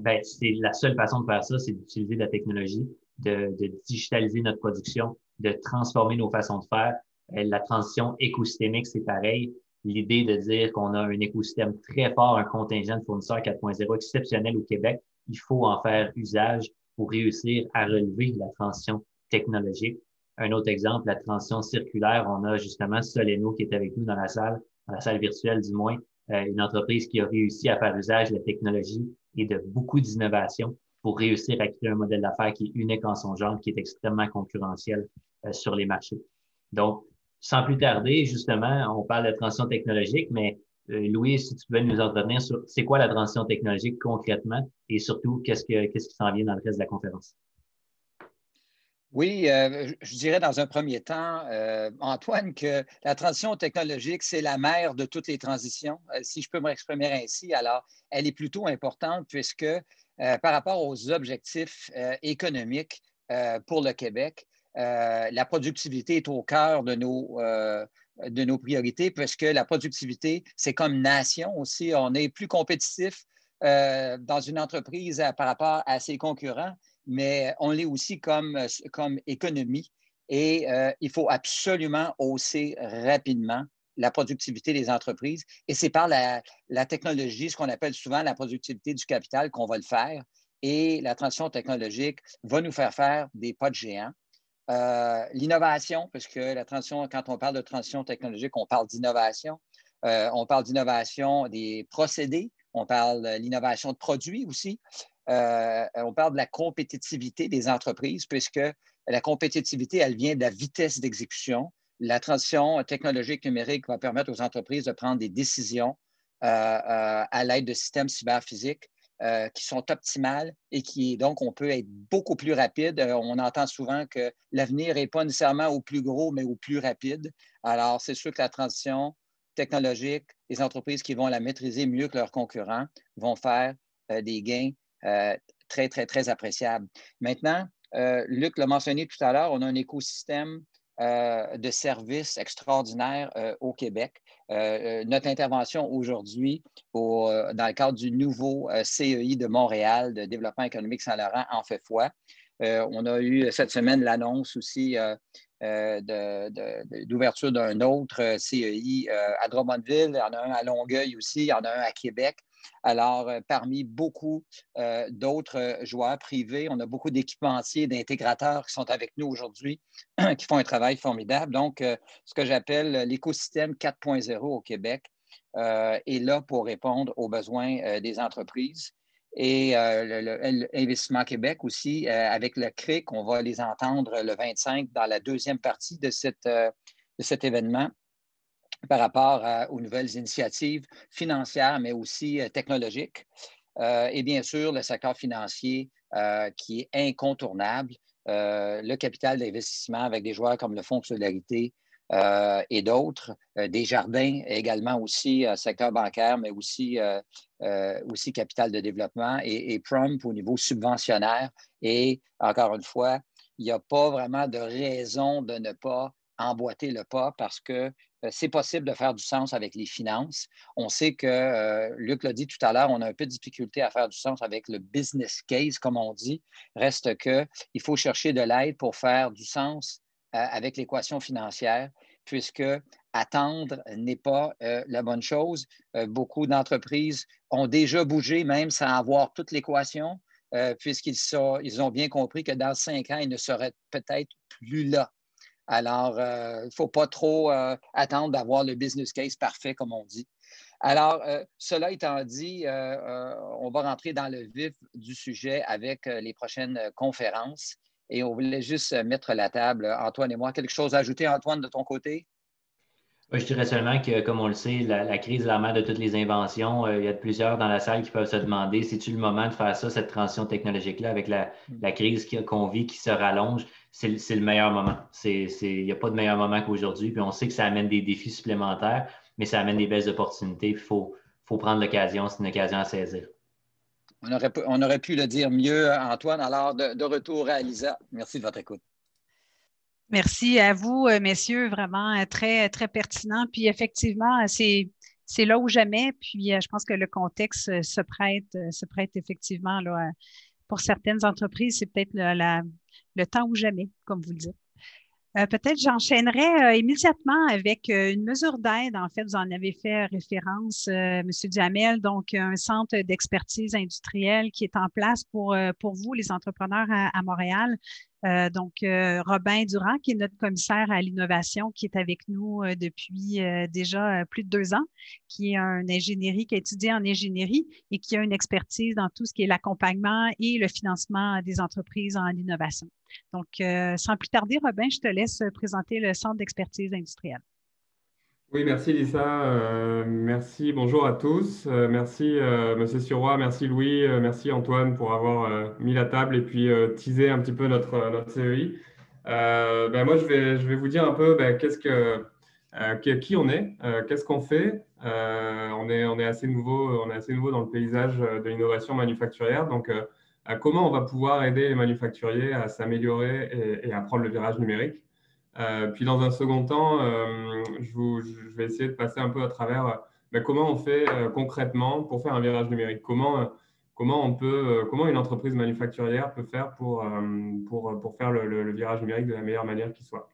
Ben, c'est la seule façon de faire ça, c'est d'utiliser la technologie, de digitaliser notre production, de transformer nos façons de faire. La transition écosystémique, c'est pareil. L'idée de dire qu'on a un écosystème très fort, un contingent de fournisseurs 4.0 exceptionnel au Québec, il faut en faire usage pour réussir à relever la transition technologique. Un autre exemple, la transition circulaire, on a justement Soleno qui est avec nous dans la salle virtuelle du moins, une entreprise qui a réussi à faire usage de la technologie et de beaucoup d'innovation pour réussir à créer un modèle d'affaires qui est unique en son genre, qui est extrêmement concurrentiel sur les marchés. Donc, sans plus tarder, justement, on parle de transition technologique, mais Louis, si tu pouvais nous entretenir sur c'est quoi la transition technologique concrètement et surtout, qu'est-ce qui s'en vient dans le reste de la conférence? Oui, je dirais dans un premier temps, Antoine, que la transition technologique, c'est la mère de toutes les transitions, si je peux m'exprimer ainsi. Alors, elle est plutôt importante puisque par rapport aux objectifs économiques pour le Québec, la productivité est au cœur de nos priorités puisque la productivité, c'est comme nation aussi. On est plus compétitif dans une entreprise par rapport à ses concurrents, mais on l'est aussi comme économie et il faut absolument hausser rapidement la productivité des entreprises. Et c'est par la technologie, ce qu'on appelle souvent la productivité du capital, qu'on va le faire. Et la transition technologique va nous faire des pas de géant. L'innovation, puisque la transition, quand on parle de transition technologique, on parle d'innovation. On parle d'innovation des procédés, on parle de l'innovation de produits aussi. On parle de la compétitivité des entreprises, puisque la compétitivité, elle vient de la vitesse d'exécution. La transition technologique numérique va permettre aux entreprises de prendre des décisions à l'aide de systèmes cyberphysiques qui sont optimales et donc, on peut être beaucoup plus rapide. On entend souvent que l'avenir n'est pas nécessairement au plus gros, mais au plus rapide. Alors, c'est sûr que la transition technologique, les entreprises qui vont la maîtriser mieux que leurs concurrents vont faire des gains très, très, très appréciable. Maintenant, Luc l'a mentionné tout à l'heure, on a un écosystème de services extraordinaires au Québec. Notre intervention aujourd'hui, dans le cadre du nouveau CEI de Montréal, de développement économique Saint-Laurent, en fait foi. On a eu cette semaine l'annonce aussi d'ouverture d'un autre CEI à Drummondville. Il y en a un à Longueuil aussi, il y en a un à Québec. Alors, parmi beaucoup d'autres joueurs privés, on a beaucoup d'équipementiers, d'intégrateurs qui sont avec nous aujourd'hui, qui font un travail formidable. Donc, ce que j'appelle l'écosystème 4.0 au Québec est là pour répondre aux besoins des entreprises. Et l'Investissement Québec aussi, avec le CRIC, on va les entendre le 25 dans la deuxième partie de cet événement par rapport aux nouvelles initiatives financières, mais aussi technologiques. Et bien sûr, le secteur financier qui est incontournable, le capital d'investissement avec des joueurs comme le Fonds de solidarité et d'autres, Desjardins également aussi, secteur bancaire, mais aussi capital de développement et Prump au niveau subventionnaire. Et encore une fois, il n'y a pas vraiment de raison de ne pas emboîter le pas parce que c'est possible de faire du sens avec les finances. On sait que, Luc l'a dit tout à l'heure, on a un peu de difficulté à faire du sens avec le business case, comme on dit. Reste qu'il faut chercher de l'aide pour faire du sens avec l'équation financière, puisque attendre n'est pas la bonne chose. Beaucoup d'entreprises ont déjà bougé, même sans avoir toute l'équation, puisqu'ils ont bien compris que dans 5 ans, ils ne seraient peut-être plus là. Alors, il ne faut pas trop attendre d'avoir le business case parfait, comme on dit. Alors, cela étant dit, on va rentrer dans le vif du sujet avec les prochaines conférences. Et on voulait juste mettre la table, Antoine et moi. Quelque chose à ajouter, Antoine, de ton côté? Je dirais seulement que, comme on le sait, la crise est la mère de toutes les inventions. Il y a plusieurs dans la salle qui peuvent se demander, c'est-tu le moment de faire ça, cette transition technologique-là, avec la crise qu'on vit qui se rallonge? c'est le meilleur moment. Il n'y a pas de meilleur moment qu'aujourd'hui. Puis on sait que ça amène des défis supplémentaires, mais ça amène des belles opportunités. Il faut prendre l'occasion. C'est une occasion à saisir. On aurait pu le dire mieux, Antoine. Alors, de retour à Lisa. Merci de votre écoute. Merci à vous, messieurs, vraiment très, très pertinent. Puis effectivement, c'est là ou jamais. Puis je pense que le contexte se prête effectivement là, pour certaines entreprises, c'est peut-être le temps ou jamais, comme vous le dites. Peut-être j'enchaînerai immédiatement avec une mesure d'aide. En fait, vous en avez fait référence, M. Duhamel, donc un centre d'expertise industrielle qui est en place pour vous, les entrepreneurs à Montréal. Robin Durand, qui est notre commissaire à l'innovation, qui est avec nous depuis déjà plus de 2 ans, qui est qui a étudié en ingénierie et qui a une expertise dans tout ce qui est l'accompagnement et le financement des entreprises en innovation. Donc, sans plus tarder, Robin, je te laisse présenter le Centre d'expertise industrielle. Oui, merci Lisa. Merci, bonjour à tous. Merci Monsieur Sirois, merci Louis, merci Antoine pour avoir mis la table et puis teasé un petit peu notre CEI. Moi, je vais vous dire un peu qui on est, qu'est-ce qu'on fait. On est assez nouveau dans le paysage de l'innovation manufacturière. Donc, comment on va pouvoir aider les manufacturiers à s'améliorer et à prendre le virage numérique. Puis dans un second temps, je vais essayer de passer un peu à travers comment on fait concrètement pour faire un virage numérique. Comment une entreprise manufacturière peut faire pour faire le virage numérique de la meilleure manière qui soit.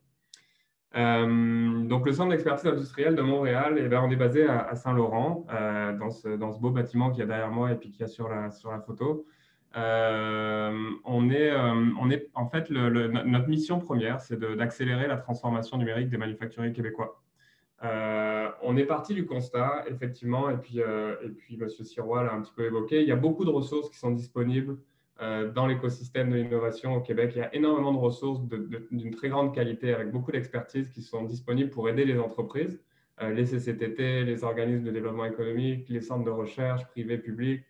Donc le centre d'expertise industrielle de Montréal, on est basé à Saint-Laurent, dans ce beau bâtiment qu'il y a derrière moi et puis qu'il y a sur la photo. En fait, notre mission première, c'est d'accélérer la transformation numérique des manufacturiers québécois. On est parti du constat, effectivement, et puis M. Sirois l'a un petit peu évoqué, il y a beaucoup de ressources qui sont disponibles dans l'écosystème de l'innovation au Québec. Il y a énormément de ressources d'une très grande qualité, avec beaucoup d'expertise qui sont disponibles pour aider les entreprises, les CCTT, les organismes de développement économique, les centres de recherche privés, publics,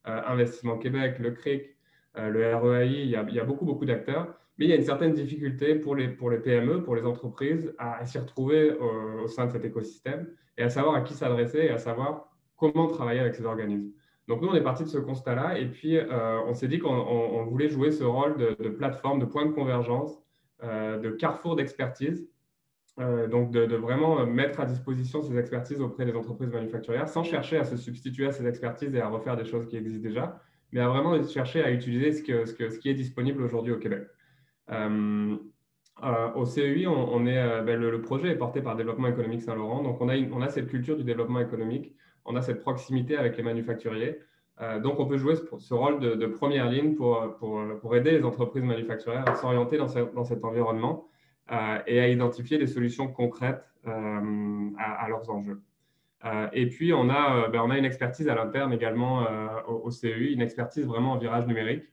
Investissement Québec, le CRIC, le REAI, il y a beaucoup d'acteurs, mais il y a une certaine difficulté pour les PME, pour les entreprises, à s'y retrouver au sein de cet écosystème et à savoir à qui s'adresser et à savoir comment travailler avec ces organismes. Donc nous, on est parti de ce constat-là et puis on s'est dit qu'on voulait jouer ce rôle de plateforme, de point de convergence, de carrefour d'expertise. Donc, de vraiment mettre à disposition ces expertises auprès des entreprises manufacturières sans chercher à se substituer à ces expertises et à refaire des choses qui existent déjà, mais à vraiment chercher à utiliser ce qui est disponible aujourd'hui au Québec. Au CEI, le projet est porté par Développement économique Saint-Laurent. Donc, on a cette culture du développement économique, on a cette proximité avec les manufacturiers. Donc, on peut jouer ce rôle de première ligne pour aider les entreprises manufacturières à s'orienter dans cet environnement. Et à identifier des solutions concrètes à leurs enjeux. Et puis, on a une expertise à l'interne également au CEI, une expertise vraiment en virage numérique.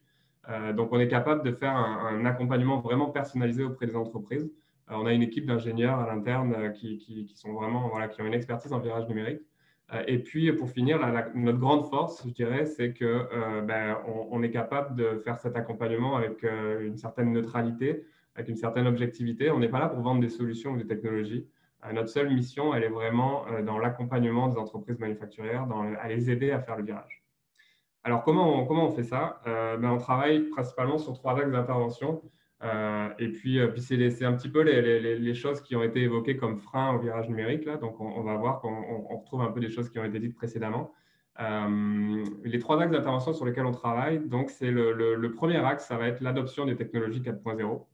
Donc, on est capable de faire un accompagnement vraiment personnalisé auprès des entreprises. On a une équipe d'ingénieurs à l'interne qui sont vraiment, qui ont une expertise en virage numérique. Et puis, pour finir, notre grande force, je dirais, c'est qu'on est capable de faire cet accompagnement avec une certaine neutralité, avec une certaine objectivité. On n'est pas là pour vendre des solutions ou des technologies. Notre seule mission, elle est vraiment dans l'accompagnement des entreprises manufacturières, à les aider à faire le virage. Alors, comment on fait ça? On travaille principalement sur 3 axes d'intervention. Et puis c'est un petit peu les choses qui ont été évoquées comme freins au virage numérique. Là. Donc, on va voir qu'on retrouve un peu des choses qui ont été dites précédemment. Les 3 axes d'intervention sur lesquels on travaille, donc c'est le premier axe, ça va être l'adoption des technologies 4.0.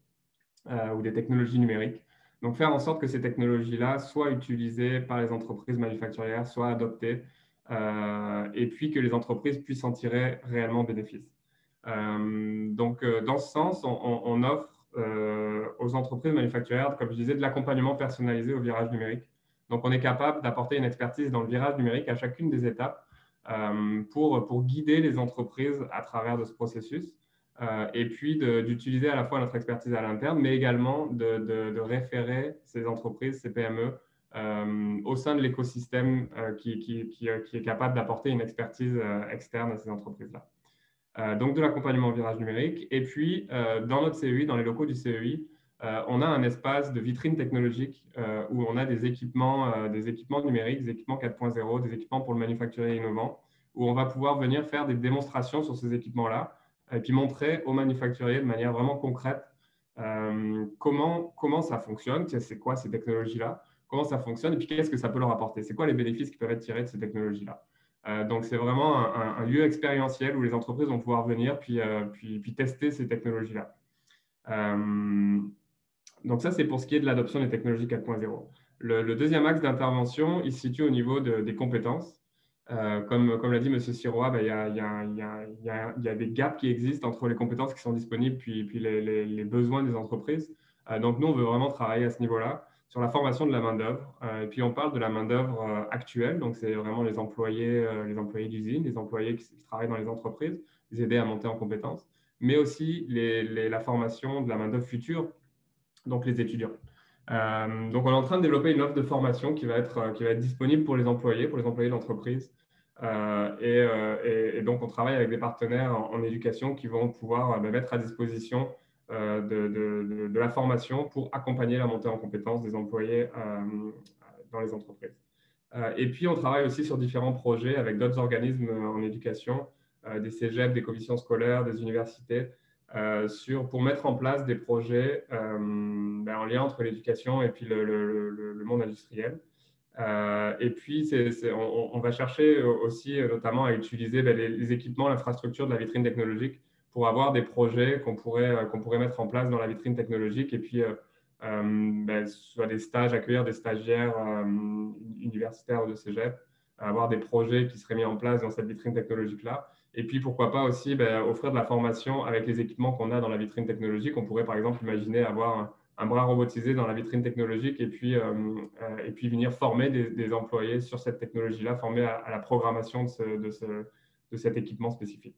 Ou des technologies numériques. Donc, faire en sorte que ces technologies-là soient utilisées par les entreprises manufacturières, soient adoptées, et puis que les entreprises puissent en tirer réellement bénéfice. Donc, dans ce sens, on offre aux entreprises manufacturières, comme je disais, de l'accompagnement personnalisé au virage numérique. Donc, on est capable d'apporter une expertise dans le virage numérique à chacune des étapes pour guider les entreprises à travers de ce processus. Et puis d'utiliser à la fois notre expertise à l'interne, mais également de référer ces entreprises, ces PME, au sein de l'écosystème qui est capable d'apporter une expertise externe à ces entreprises-là. Donc de l'accompagnement au virage numérique. Et puis, dans notre CEI, dans les locaux du CEI, on a un espace de vitrine technologique où on a des équipements numériques, des équipements 4.0, des équipements pour le manufacturier innovant, où on va pouvoir venir faire des démonstrations sur ces équipements-là et puis montrer aux manufacturiers de manière vraiment concrète comment ça fonctionne, c'est quoi ces technologies-là, comment ça fonctionne et puis qu'est-ce que ça peut leur apporter, c'est quoi les bénéfices qui peuvent être tirés de ces technologies-là. Donc, c'est vraiment un lieu expérientiel où les entreprises vont pouvoir venir puis tester ces technologies-là. Donc, ça, c'est pour ce qui est de l'adoption des technologies 4.0. Le deuxième axe d'intervention, il se situe au niveau des compétences. Comme l'a dit M. Sirois, il y a des gaps qui existent entre les compétences qui sont disponibles puis les besoins des entreprises. Donc, nous, on veut vraiment travailler à ce niveau-là, sur la formation de la main-d'œuvre. Et puis, on parle de la main-d'œuvre actuelle. Donc, c'est vraiment les employés d'usine, les employés qui travaillent dans les entreprises, les aider à monter en compétences, mais aussi la formation de la main-d'œuvre future, donc les étudiants. Donc, on est en train de développer une offre de formation qui va être disponible pour les employés d'entreprise. Et donc, on travaille avec des partenaires en éducation qui vont pouvoir mettre à disposition de la formation pour accompagner la montée en compétences des employés dans les entreprises. Et puis, on travaille aussi sur différents projets avec d'autres organismes en éducation, des cégeps, des commissions scolaires, des universités, pour mettre en place des projets en lien entre l'éducation et puis le monde industriel. Et puis, on va chercher aussi notamment à utiliser les équipements, l'infrastructure de la vitrine technologique pour avoir des projets qu'on pourrait mettre en place dans la vitrine technologique et puis soit des stages, accueillir des stagiaires universitaires ou de cégep, avoir des projets qui seraient mis en place dans cette vitrine technologique-là. Et puis, pourquoi pas aussi offrir de la formation avec les équipements qu'on a dans la vitrine technologique. On pourrait, par exemple, imaginer avoir un bras robotisé dans la vitrine technologique et puis venir former des employés sur cette technologie-là, former à la programmation de cet équipement spécifique.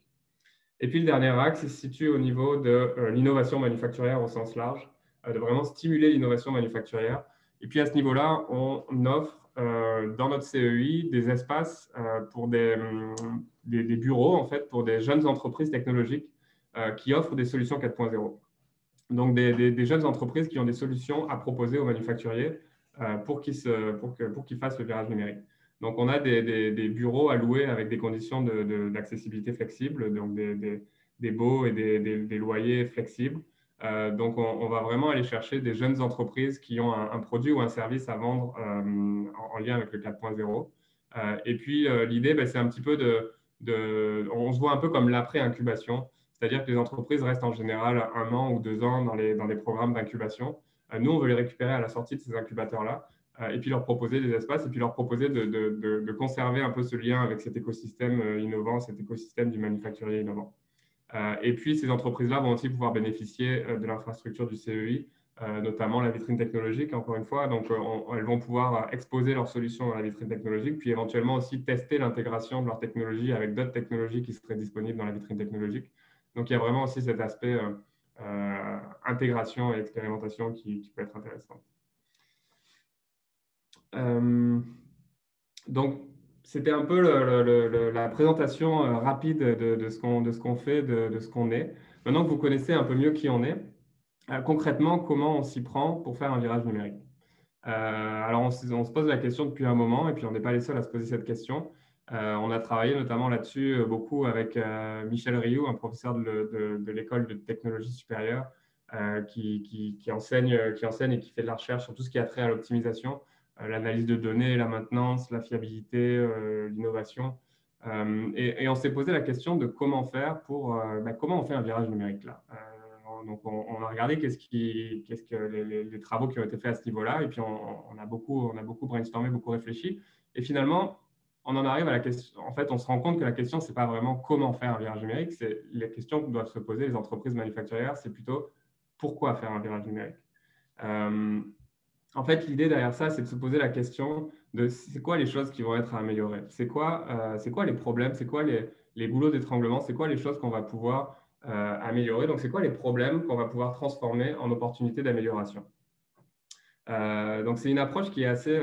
Et puis, le dernier axe, il se situe au niveau de l'innovation manufacturière au sens large, de vraiment stimuler l'innovation manufacturière. Et puis, à ce niveau-là, on offre dans notre CEI des espaces pour des bureaux, en fait, pour des jeunes entreprises technologiques qui offrent des solutions 4.0. Donc, des jeunes entreprises qui ont des solutions à proposer aux manufacturiers pour qu'ils fassent le virage numérique. Donc, on a des bureaux à louer avec des conditions d'accessibilité flexibles, donc des baux et des loyers flexibles. Donc, on va vraiment aller chercher des jeunes entreprises qui ont un produit ou un service à vendre en lien avec le 4.0. Et puis, l'idée, c'est un petit peu on se voit un peu comme l'après-incubation, c'est-à-dire que les entreprises restent en général 1 an ou 2 ans dans des programmes d'incubation. Nous, on veut les récupérer à la sortie de ces incubateurs-là et puis leur proposer des espaces et puis leur proposer de conserver un peu ce lien avec cet écosystème innovant, cet écosystème du manufacturier innovant. Et puis, ces entreprises-là vont aussi pouvoir bénéficier de l'infrastructure du CEI, notamment la vitrine technologique, encore une fois. Donc, elles vont pouvoir exposer leurs solutions dans la vitrine technologique, puis éventuellement aussi tester l'intégration de leur technologie avec d'autres technologies qui seraient disponibles dans la vitrine technologique. Donc, il y a vraiment aussi cet aspect intégration et expérimentation qui peut être intéressant. Donc, c'était un peu la présentation rapide de ce qu'on fait, de ce qu'on est. Maintenant que vous connaissez un peu mieux qui on est, concrètement, comment on s'y prend pour faire un virage numérique? Alors, on se pose la question depuis un moment et puis on n'est pas les seuls à se poser cette question. On a travaillé notamment là-dessus beaucoup avec Michel Rioux, un professeur de l'école de technologie supérieure qui enseigne et qui fait de la recherche sur tout ce qui a trait à l'optimisation, l'analyse de données, la maintenance, la fiabilité, l'innovation. Et on s'est posé la question de comment faire comment on fait un virage numérique là. Donc, on a regardé les travaux qui ont été faits à ce niveau-là et puis on a beaucoup brainstormé, beaucoup réfléchi. Et finalement, on en arrive à la question. En fait, on se rend compte que la question, ce n'est pas vraiment comment faire un virage numérique, c'est les questions que doivent se poser les entreprises manufacturières, c'est plutôt pourquoi faire un virage numérique. En fait, l'idée derrière ça, c'est de se poser la question de c'est quoi les choses qui vont être à améliorer, c'est quoi les problèmes, c'est quoi les goulots d'étranglement, c'est quoi les choses qu'on va pouvoir améliorer, donc c'est quoi les problèmes qu'on va pouvoir transformer en opportunités d'amélioration. Donc, c'est une approche qui est assez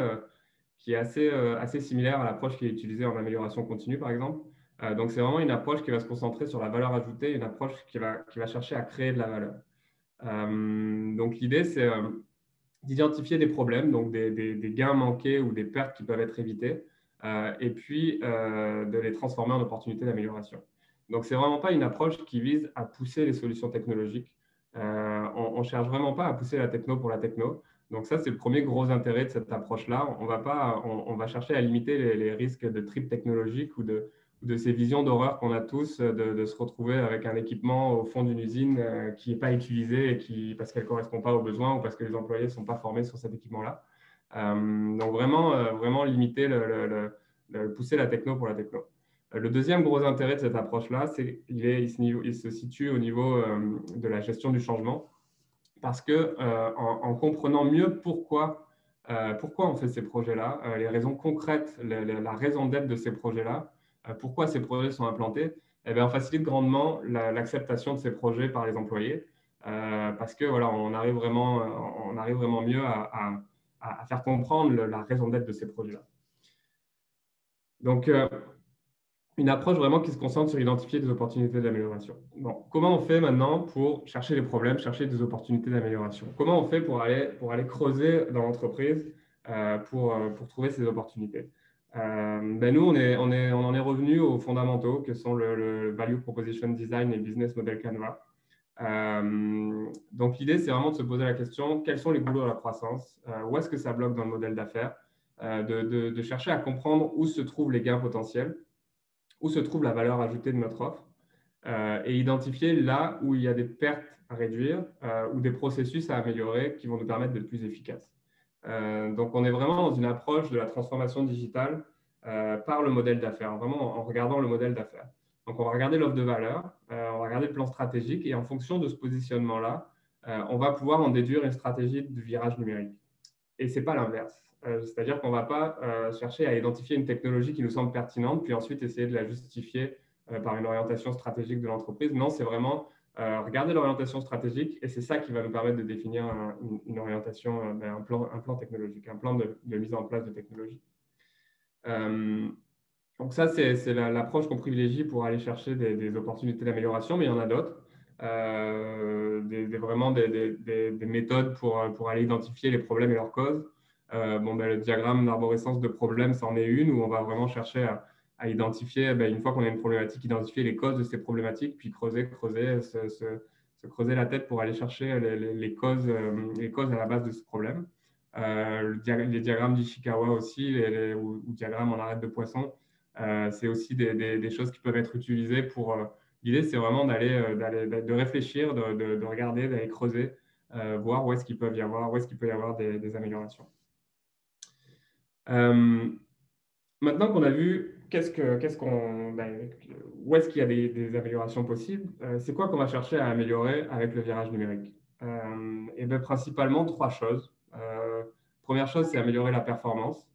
similaire à l'approche qui est utilisée en amélioration continue, par exemple. Donc, c'est vraiment une approche qui va se concentrer sur la valeur ajoutée, une approche qui va chercher à créer de la valeur. Donc, l'idée, c'est d'identifier des problèmes, donc des gains manqués ou des pertes qui peuvent être évitées, et puis de les transformer en opportunités d'amélioration. Donc, ce n'est vraiment pas une approche qui vise à pousser les solutions technologiques. On ne cherche vraiment pas à pousser la techno pour la techno. Donc, ça, c'est le premier gros intérêt de cette approche-là. On va chercher à limiter les risques de trip technologique ou de ces visions d'horreur qu'on a tous, de se retrouver avec un équipement au fond d'une usine qui n'est pas utilisé parce qu'elle ne correspond pas aux besoins ou parce que les employés ne sont pas formés sur cet équipement-là. Donc, vraiment limiter, pousser la techno pour la techno. Le deuxième gros intérêt de cette approche-là, c'est qu'il se situe au niveau de la gestion du changement, parce qu'en comprenant mieux pourquoi on fait ces projets-là, les raisons concrètes, la raison d'être de ces projets-là, pourquoi ces projets sont implantés, eh bien, on facilite grandement l'acceptation de ces projets par les employés, parce que voilà, on arrive vraiment mieux à faire comprendre la raison d'être de ces projets-là. Donc, une approche vraiment qui se concentre sur identifier des opportunités d'amélioration. Bon, comment on fait maintenant pour chercher les problèmes, chercher des opportunités d'amélioration? Comment on fait pour aller creuser dans l'entreprise pour trouver ces opportunités? Nous, on en est revenu aux fondamentaux que sont le Value Proposition Design et Business Model Canvas. Donc, l'idée, c'est vraiment de se poser la question, quels sont les goulots de la croissance? Où est-ce que ça bloque dans le modèle d'affaires? De chercher à comprendre où se trouvent les gains potentiels, où se trouve la valeur ajoutée de notre offre, et identifier là où il y a des pertes à réduire ou des processus à améliorer qui vont nous permettre d'être plus efficaces. Donc, on est vraiment dans une approche de la transformation digitale par le modèle d'affaires, vraiment en regardant le modèle d'affaires. Donc, on va regarder l'offre de valeur, on va regarder le plan stratégique, et en fonction de ce positionnement-là, on va pouvoir en déduire une stratégie de virage numérique. Et ce n'est pas l'inverse. C'est-à-dire qu'on ne va pas chercher à identifier une technologie qui nous semble pertinente, puis ensuite essayer de la justifier par une orientation stratégique de l'entreprise. Non, c'est vraiment regarder l'orientation stratégique, et c'est ça qui va nous permettre de définir une orientation, un plan technologique, un plan de mise en place de technologie. Donc ça, c'est l'approche qu'on privilégie pour aller chercher des opportunités d'amélioration, mais il y en a d'autres. Vraiment des méthodes pour aller identifier les problèmes et leurs causes. Le diagramme d'arborescence de problèmes, c'en est une, où on va vraiment chercher à identifier, une fois qu'on a une problématique, identifier les causes de ces problématiques, puis creuser la tête pour aller chercher les causes à la base de ce problème. Les diagrammes d'Ishikawa aussi, ou diagrammes en arête de poisson, c'est aussi des choses qui peuvent être utilisées pour… L'idée, c'est vraiment de réfléchir, de regarder, d'aller creuser, voir où est-ce qu'il peut y avoir des améliorations. Maintenant qu'on a vu où est-ce qu'il y a des améliorations possibles, c'est quoi qu'on va chercher à améliorer avec le virage numérique? Et principalement 3 choses. Première chose, c'est améliorer la performance.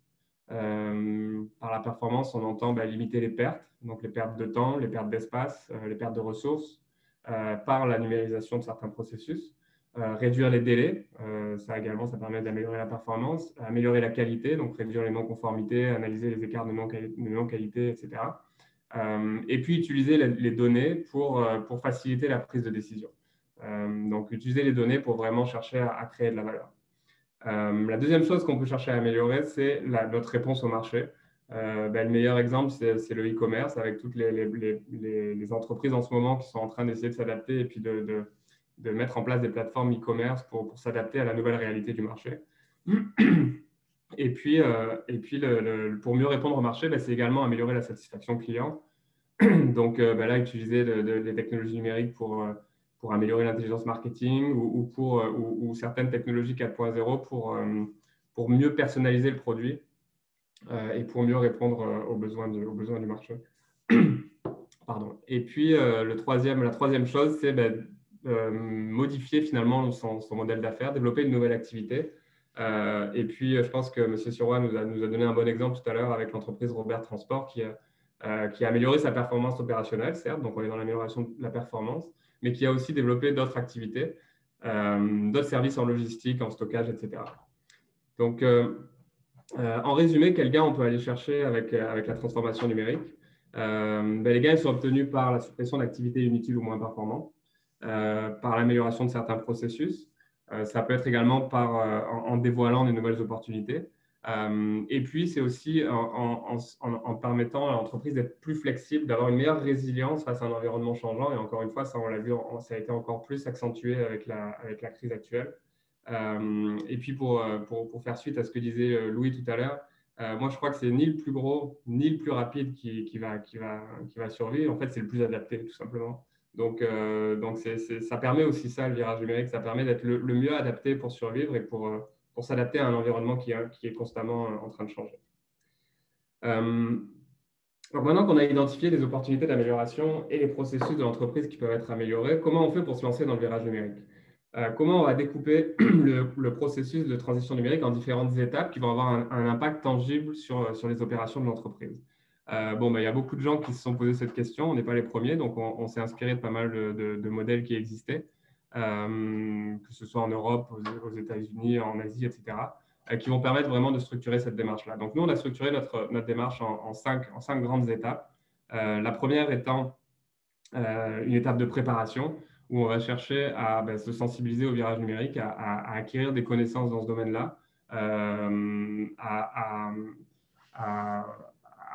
Par la performance, on entend limiter les pertes, donc les pertes de temps, les pertes d'espace, les pertes de ressources, par la numérisation de certains processus. Réduire les délais, ça également, ça permet d'améliorer la performance. Améliorer la qualité, donc réduire les non-conformités, analyser les écarts de non-qualité, etc. Et puis utiliser les données pour faciliter la prise de décision. Donc utiliser les données pour vraiment chercher à créer de la valeur. La deuxième chose qu'on peut chercher à améliorer, c'est notre réponse au marché. Le meilleur exemple, c'est le e-commerce, avec toutes les entreprises en ce moment qui sont en train d'essayer de s'adapter et puis de mettre en place des plateformes e-commerce pour s'adapter à la nouvelle réalité du marché. Et puis pour mieux répondre au marché, c'est également améliorer la satisfaction client. Donc là, utiliser des technologies numériques pour améliorer l'intelligence marketing ou certaines technologies 4.0 pour mieux personnaliser le produit et pour mieux répondre aux besoins du marché. Pardon. Et puis, la troisième chose, c'est modifier finalement son modèle d'affaires, développer une nouvelle activité. Et puis, je pense que M. Sirois nous a donné un bon exemple tout à l'heure avec l'entreprise Robert Transport qui a amélioré sa performance opérationnelle, certes, donc on est dans l'amélioration de la performance, mais qui a aussi développé d'autres activités, d'autres services en logistique, en stockage, etc. Donc, en résumé, quels gains on peut aller chercher avec la transformation numérique? Les gains sont obtenus par la suppression d'activités inutiles ou moins performantes, par l'amélioration de certains processus. Ça peut être également en dévoilant des nouvelles opportunités. Et puis, c'est aussi en permettant à l'entreprise d'être plus flexible, d'avoir une meilleure résilience face à un environnement changeant. Et encore une fois, ça, on l'a vu, ça a été encore plus accentué avec la crise actuelle. Et puis, pour faire suite à ce que disait Louis tout à l'heure, moi, je crois que c'est ni le plus gros, ni le plus rapide qui va survivre. En fait, c'est le plus adapté, tout simplement. Donc ça permet aussi ça, le virage numérique, ça permet d'être le mieux adapté pour survivre et pour s'adapter à un environnement qui est constamment en train de changer. Donc maintenant qu'on a identifié les opportunités d'amélioration et les processus de l'entreprise qui peuvent être améliorés, comment on fait pour se lancer dans le virage numérique? Comment on va découper le processus de transition numérique en différentes étapes qui vont avoir un impact tangible sur les opérations de l'entreprise? Il y a beaucoup de gens qui se sont posé cette question. On n'est pas les premiers, donc on s'est inspiré de pas mal de modèles qui existaient, que ce soit en Europe, aux États-Unis, en Asie, etc., qui vont permettre vraiment de structurer cette démarche-là. Donc nous, on a structuré notre démarche en cinq grandes étapes. La première étant une étape de préparation, où on va chercher à se sensibiliser au virage numérique, à acquérir des connaissances dans ce domaine-là,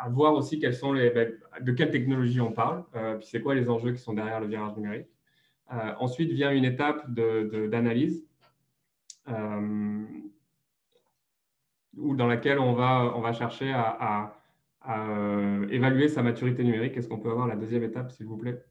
à voir aussi de quelle technologie on parle, puis c'est quoi les enjeux qui sont derrière le virage numérique. Ensuite vient une étape d'analyse dans laquelle on va chercher à évaluer sa maturité numérique. Est-ce qu'on peut avoir la deuxième étape, s'il vous plaît?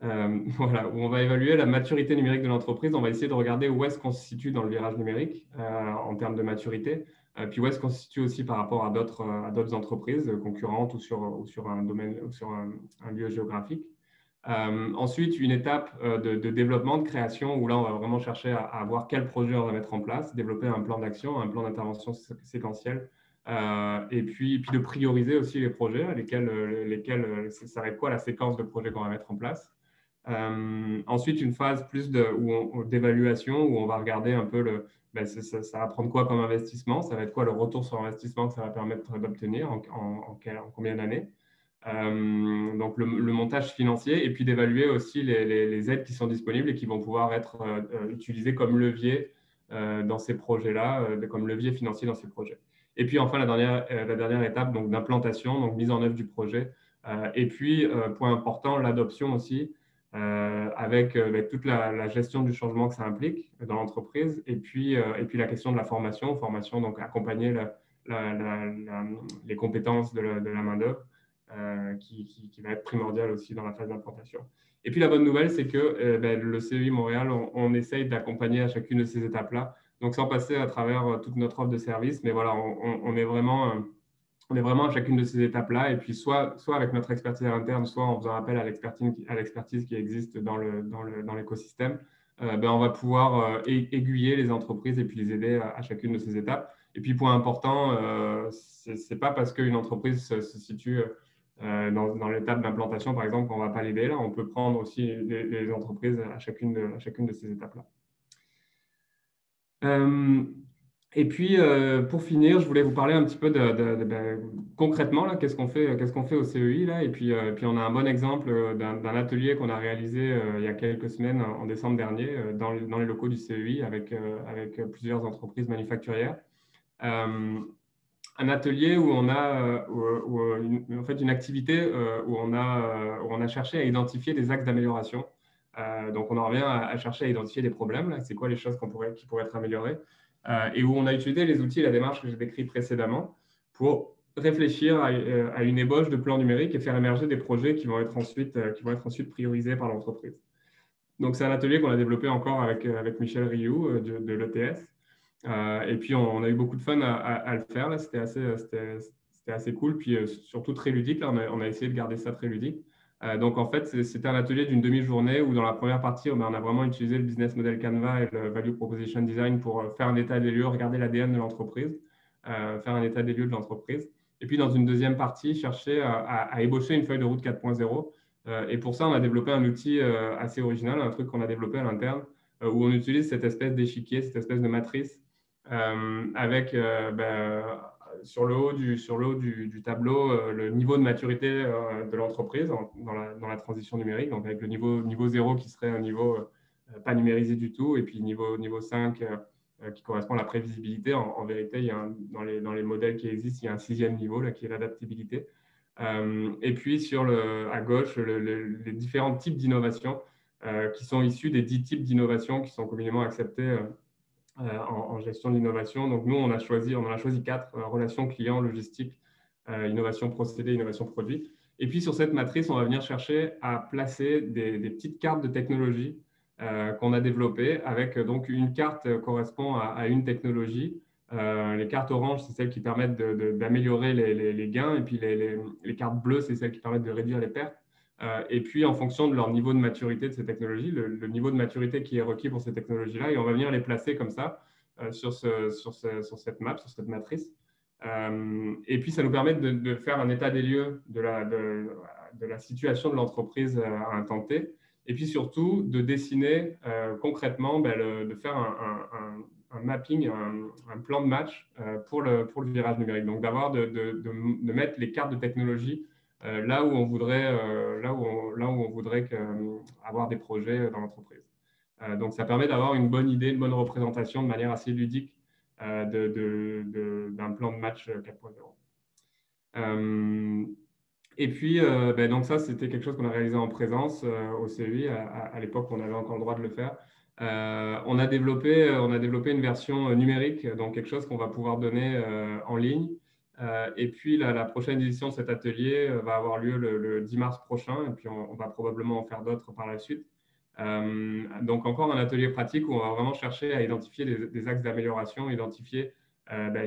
Voilà, où on va évaluer la maturité numérique de l'entreprise. On va essayer de regarder où est-ce qu'on se situe dans le virage numérique en termes de maturité, puis où est-ce qu'on se situe aussi par rapport à d'autres entreprises concurrentes ou sur un domaine ou sur un lieu géographique. Ensuite, une étape de développement, de création, où là, on va vraiment chercher à voir quel projet on va mettre en place, développer un plan d'action, un plan d'intervention séquentiel, et puis de prioriser aussi les projets, ça va être quoi la séquence de projets qu'on va mettre en place. Ensuite, une phase plus d'évaluation où on va regarder un peu ça va prendre quoi comme investissement, ça va être quoi le retour sur investissement que ça va permettre d'obtenir en combien d'années. Donc le montage financier, et puis d'évaluer aussi les aides qui sont disponibles et qui vont pouvoir être utilisées comme levier dans ces projets-là, comme levier financier dans ces projets. Et puis enfin la dernière étape donc d'implantation, donc mise en œuvre du projet, et puis point important, l'adoption aussi, avec toute la gestion du changement que ça implique dans l'entreprise, et puis la question de la formation, donc accompagner les compétences de la main-d'œuvre, qui va être primordial aussi dans la phase d'implantation. Et puis la bonne nouvelle, c'est que le CEI Montréal, on essaye d'accompagner à chacune de ces étapes-là, donc sans passer à travers toute notre offre de services, mais voilà, on est vraiment à chacune de ces étapes-là, et puis soit avec notre expertise interne, soit en faisant appel à l'expertise qui existe dans l'écosystème, on va pouvoir aiguiller les entreprises et puis les aider à chacune de ces étapes. Et puis, point important, c'est pas parce qu'une entreprise se situe dans l'étape d'implantation, par exemple, qu'on ne va pas l'aider là. On peut prendre aussi les entreprises à chacune de ces étapes-là. Et puis, pour finir, je voulais vous parler un petit peu concrètement, là, qu'est-ce qu'on fait au CEI là, et puis on a un bon exemple d'un atelier qu'on a réalisé il y a quelques semaines, en décembre dernier, dans les locaux du CEI avec plusieurs entreprises manufacturières. Un atelier où on a en fait une activité où on a cherché à identifier des axes d'amélioration. Donc, on en revient à chercher à identifier des problèmes. C'est quoi les choses qui pourraient être améliorées, et où on a utilisé les outils et la démarche que j'ai décrits précédemment pour réfléchir à une ébauche de plan numérique et faire émerger des projets qui vont être ensuite priorisés par l'entreprise. Donc, c'est un atelier qu'on a développé encore avec Michel Rioux de l'ETS. Et puis, on a eu beaucoup de fun à le faire. Là, c'était assez cool, puis surtout très ludique. Là, on a essayé de garder ça très ludique. Donc, en fait, c'était un atelier d'une demi-journée où, dans la première partie, on a vraiment utilisé le business model Canva et le value proposition design pour faire un état des lieux, regarder l'ADN de l'entreprise, faire un état des lieux de l'entreprise. Et puis, dans une deuxième partie, chercher à ébaucher une feuille de route 4.0. Et pour ça, on a développé un outil assez original, un truc qu'on a développé à l'interne, où on utilise cette espèce d'échiquier, cette espèce de matrice, avec sur le haut du tableau le niveau de maturité de l'entreprise dans la transition numérique, donc avec le niveau 0 qui serait un niveau pas numérisé du tout, et puis niveau 5 qui correspond à la prévisibilité. En vérité, il y a dans les modèles qui existent, il y a un 6e niveau là, qui est l'adaptabilité. Et puis à gauche, les différents types d'innovations qui sont issus des 10 types d'innovations qui sont communément acceptés en gestion de l'innovation. Donc nous, on en a choisi 4, relations clients, logistique, innovation procédé, innovation produit. Et puis sur cette matrice, on va venir chercher à placer des petites cartes de technologie qu'on a développées, avec donc une carte correspond à une technologie. Les cartes oranges, c'est celles qui permettent d'améliorer les gains, et puis les cartes bleues, c'est celles qui permettent de réduire les pertes. Et puis, en fonction de leur niveau de maturité de ces technologies, le niveau de maturité qui est requis pour ces technologies-là, et on va venir les placer comme ça sur cette map, sur cette matrice. Et puis, ça nous permet de faire un état des lieux de la situation de l'entreprise à un temps T, et puis surtout de dessiner concrètement, de faire un mapping, un plan de match pour le virage numérique. Donc, de mettre les cartes de technologie là où on voudrait, avoir des projets dans l'entreprise. Donc, ça permet d'avoir une bonne idée, une bonne représentation de manière assez ludique d'un plan de match 4.0. Et puis, donc ça, c'était quelque chose qu'on a réalisé en présence au CEI. À l'époque, on avait encore le droit de le faire. On a développé une version numérique, donc quelque chose qu'on va pouvoir donner en ligne. Et puis, la prochaine édition de cet atelier va avoir lieu le 10 mars prochain, et puis on va probablement en faire d'autres par la suite. Donc, encore un atelier pratique où on va vraiment chercher à identifier des axes d'amélioration,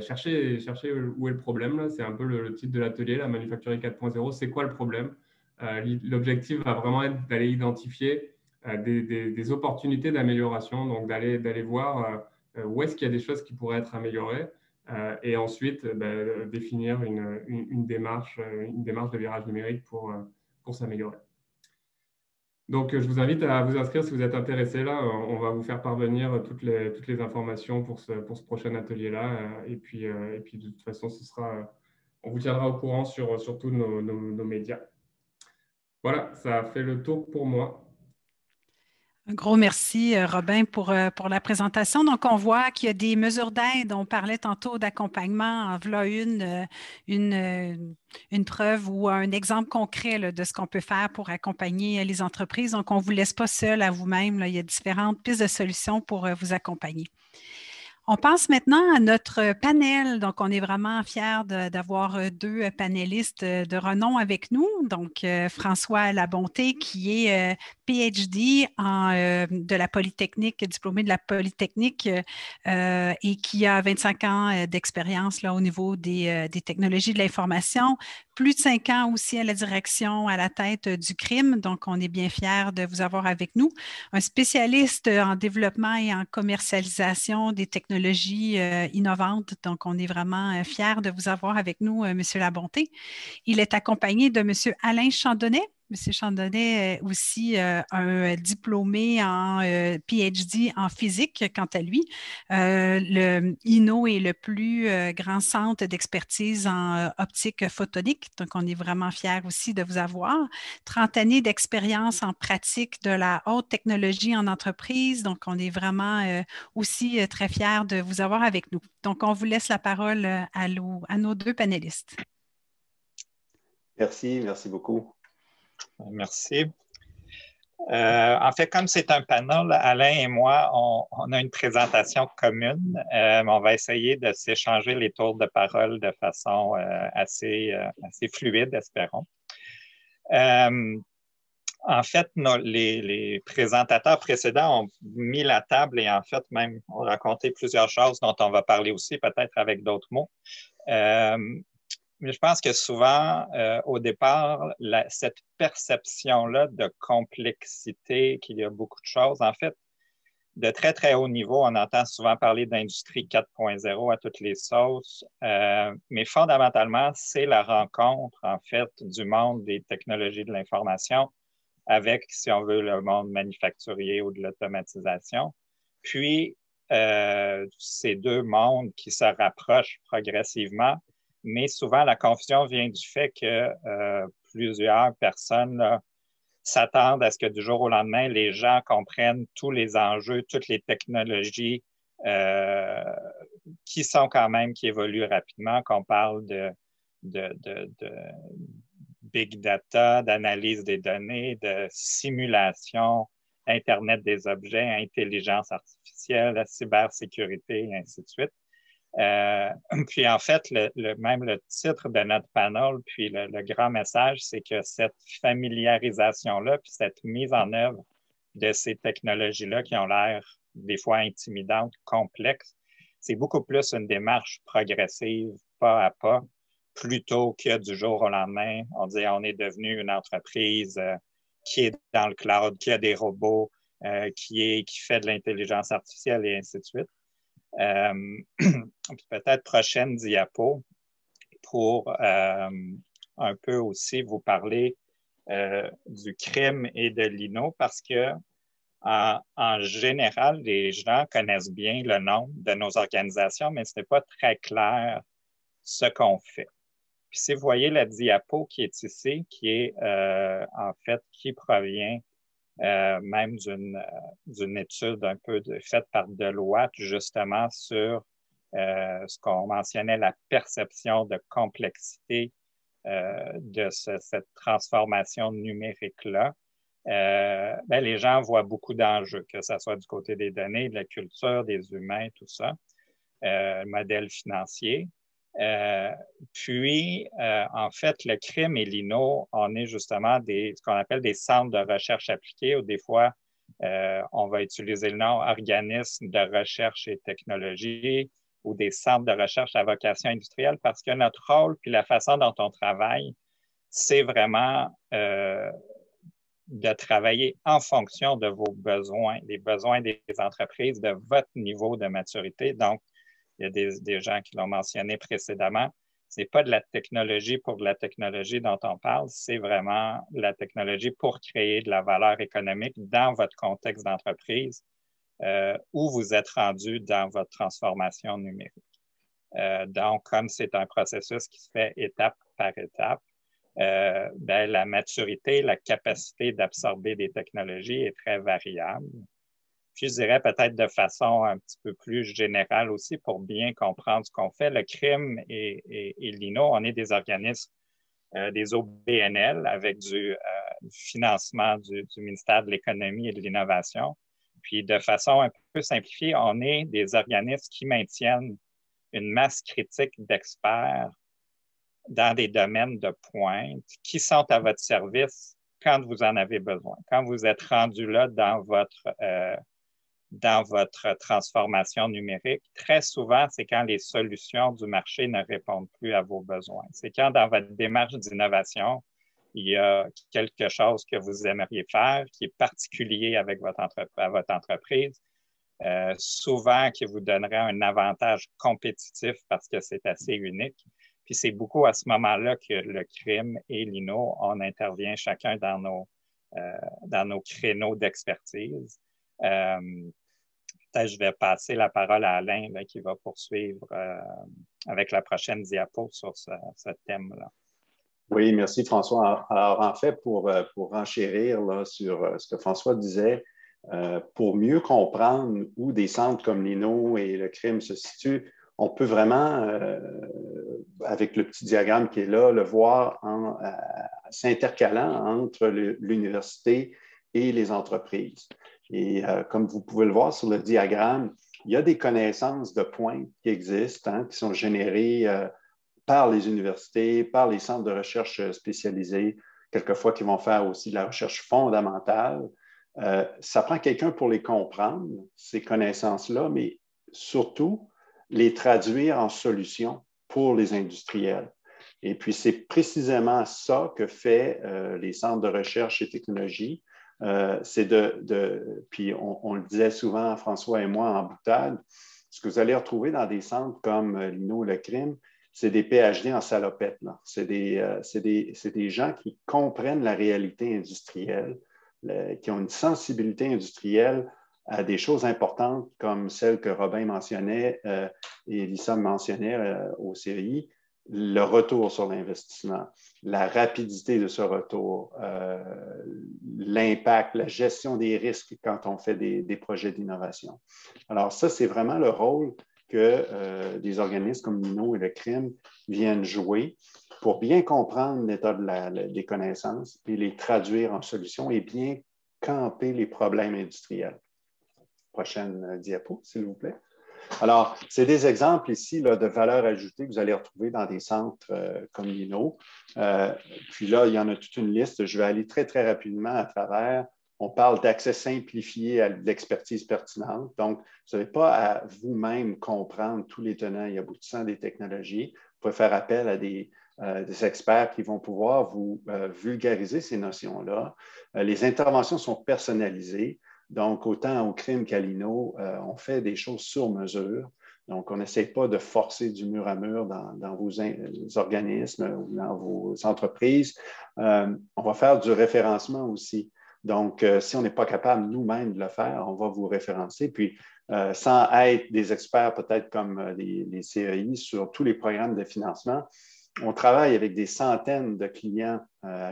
chercher où est le problème. C'est un peu le titre de l'atelier, la manufacturier 4.0, c'est quoi le problème? L'objectif va vraiment être d'aller identifier des opportunités d'amélioration, donc d'aller voir où est-ce qu'il y a des choses qui pourraient être améliorées. Et ensuite, définir une démarche de virage numérique pour s'améliorer. Donc, je vous invite à vous inscrire si vous êtes intéressé. Là, on va vous faire parvenir toutes les informations pour ce prochain atelier-là. Et puis, de toute façon, on vous tiendra au courant sur tous nos médias. Voilà, ça a fait le tour pour moi. Un gros merci, Robin, pour la présentation. Donc, on voit qu'il y a des mesures d'aide. On parlait tantôt d'accompagnement. En voilà une preuve ou un exemple concret là, de ce qu'on peut faire pour accompagner les entreprises. Donc, on ne vous laisse pas seul à vous-même. Il y a différentes pistes de solutions pour vous accompagner. On passe maintenant à notre panel. Donc, on est vraiment fiers d'avoir 2 panélistes de renom avec nous. Donc, François Labonté, qui est PhD de la Polytechnique, diplômé de la Polytechnique et qui a 25 ans d'expérience au niveau des technologies de l'information. Plus de 5 ans aussi à la direction, à la tête du crime. Donc, on est bien fiers de vous avoir avec nous. Un spécialiste en développement et en commercialisation des technologies innovantes. Donc, on est vraiment fiers de vous avoir avec nous, M. Labonté. Il est accompagné de M. Alain Chandonnet. M. Chandonnet est aussi un diplômé en PhD en physique, quant à lui. Le INO est le plus grand centre d'expertise en optique photonique. Donc, on est vraiment fiers aussi de vous avoir. 30 années d'expérience en pratique de la haute technologie en entreprise. Donc, on est vraiment aussi très fiers de vous avoir avec nous. Donc, on vous laisse la parole à nos 2 panélistes. Merci beaucoup. Merci. En fait, comme c'est un panel, Alain et moi, on a une présentation commune. On va essayer de s'échanger les tours de parole de façon assez fluide, espérons. En fait, les présentateurs précédents ont mis la table et en fait même ont raconté plusieurs choses dont on va parler aussi, peut-être avec d'autres mots. Mais je pense que souvent, au départ, cette perception-là de complexité, qu'il y a beaucoup de choses, en fait, de très, très haut niveau, on entend souvent parler d'industrie 4.0 à toutes les sauces, mais fondamentalement, c'est la rencontre, en fait, du monde des technologies de l'information avec, si on veut, le monde manufacturier ou de l'automatisation. Puis, ces 2 mondes qui se rapprochent progressivement mais souvent la confusion vient du fait que plusieurs personnes là, s'attendent à ce que du jour au lendemain, les gens comprennent tous les enjeux, toutes les technologies qui sont quand même, qui évoluent rapidement, qu'on parle de big data, d'analyse des données, de simulation, Internet des objets, intelligence artificielle, la cybersécurité, et ainsi de suite. Puis en fait, même le titre de notre panel, puis le grand message, c'est que cette familiarisation-là, puis cette mise en œuvre de ces technologies-là qui ont l'air des fois intimidantes, complexes, c'est beaucoup plus une démarche progressive, pas à pas, plutôt que du jour au lendemain, on dit on est devenu une entreprise qui est dans le cloud, qui a des robots, qui fait de l'intelligence artificielle et ainsi de suite. Peut-être prochaine diapo pour un peu aussi vous parler du crime et de l'INO parce que en général, les gens connaissent bien le nom de nos organisations, mais ce n'est pas très clair ce qu'on fait. Puis si vous voyez la diapo qui est ici, qui est en fait qui provient même d'une étude un peu faite par Deloitte, justement, sur ce qu'on mentionnait, la perception de complexité de cette transformation numérique-là. Les gens voient beaucoup d'enjeux, que ce soit du côté des données, de la culture, des humains, tout ça, modèle financier. Puis, en fait, le crime et l'INO, on est justement ce qu'on appelle des centres de recherche appliquée, ou des fois, on va utiliser le nom organisme de recherche et technologie ou des centres de recherche à vocation industrielle parce que notre rôle puis la façon dont on travaille, c'est vraiment de travailler en fonction de vos besoins, des besoins des entreprises, de votre niveau de maturité. Donc, il y a des gens qui l'ont mentionné précédemment. Ce n'est pas de la technologie pour de la technologie dont on parle, c'est vraiment la technologie pour créer de la valeur économique dans votre contexte d'entreprise où vous êtes rendu dans votre transformation numérique. Donc, comme c'est un processus qui se fait étape par étape, la maturité, la capacité d'absorber des technologies est très variable. Puis, je dirais peut-être de façon un petit peu plus générale aussi pour bien comprendre ce qu'on fait. Le crime et l'INO, on est des organismes, des OBNL avec du financement du ministère de l'Économie et de l'Innovation. Puis, de façon un peu simplifiée, on est des organismes qui maintiennent une masse critique d'experts dans des domaines de pointe qui sont à votre service quand vous en avez besoin. Quand vous êtes rendu là dans votre transformation numérique, très souvent, c'est quand les solutions du marché ne répondent plus à vos besoins. C'est quand dans votre démarche d'innovation, il y a quelque chose que vous aimeriez faire qui est particulier avec à votre entreprise, souvent qui vous donnerait un avantage compétitif parce que c'est assez unique. Puis c'est beaucoup à ce moment-là que le crime et l'INO, on intervient chacun dans nos créneaux d'expertise. Peut-être je vais passer la parole à Alain là, qui va poursuivre avec la prochaine diapo sur ce thème-là. Oui, merci François. Alors en fait, pour renchérir là, sur ce que François disait, pour mieux comprendre où des centres comme l'INO et le crime se situent, on peut vraiment, avec le petit diagramme qui est là, le voir s'intercalant entre l'université et les entreprises. Et comme vous pouvez le voir sur le diagramme, il y a des connaissances de pointe qui existent, qui sont générées par les universités, par les centres de recherche spécialisés, quelquefois qui vont faire aussi de la recherche fondamentale. Ça prend quelqu'un pour les comprendre, ces connaissances-là, mais surtout les traduire en solutions pour les industriels. Et puis, c'est précisément ça que fait les centres de recherche et technologie. C'est puis on le disait souvent, François et moi, en boutade, ce que vous allez retrouver dans des centres comme l'INO, le crime, c'est des PhD en salopette. C'est des gens qui comprennent la réalité industrielle, qui ont une sensibilité industrielle à des choses importantes comme celles que Robin mentionnait et Lisa mentionnait au CRI. le retour sur l'investissement, la rapidité de ce retour, l'impact, la gestion des risques quand on fait des projets d'innovation. Alors ça, c'est vraiment le rôle que des organismes comme l'INO et le CRIM viennent jouer pour bien comprendre l'état des connaissances et les traduire en solutions et bien camper les problèmes industriels. Prochaine diapo, s'il vous plaît. Alors, c'est des exemples ici là, de valeur ajoutée que vous allez retrouver dans des centres comme l'INO. Puis là, il y en a toute une liste. Je vais aller très, très rapidement à travers. On parle d'accès simplifié à l'expertise pertinente. Donc, vous n'avez pas à vous-même comprendre tous les tenants et aboutissants des technologies. Vous pouvez faire appel à des experts qui vont pouvoir vous vulgariser ces notions-là. Les interventions sont personnalisées. Donc, autant au CRIM qu'à l'INO, on fait des choses sur mesure. Donc, on n'essaie pas de forcer du mur à mur dans vos organismes ou dans vos entreprises. On va faire du référencement aussi. Donc, si on n'est pas capable nous-mêmes de le faire, on va vous référencer. Puis, sans être des experts peut-être comme les CEI sur tous les programmes de financement, on travaille avec des centaines de clients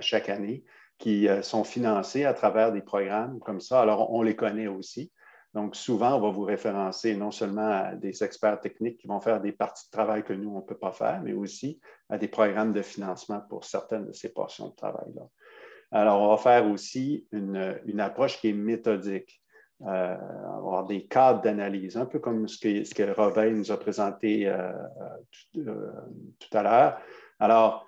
chaque année qui sont financés à travers des programmes comme ça. Alors, on les connaît aussi. Donc, souvent, on va vous référencer non seulement à des experts techniques qui vont faire des parties de travail que nous, on ne peut pas faire, mais aussi à des programmes de financement pour certaines de ces portions de travail-là. Alors, on va faire aussi une approche qui est méthodique. On va avoir des cadres d'analyse, un peu comme ce que Robin nous a présenté tout à l'heure. Alors,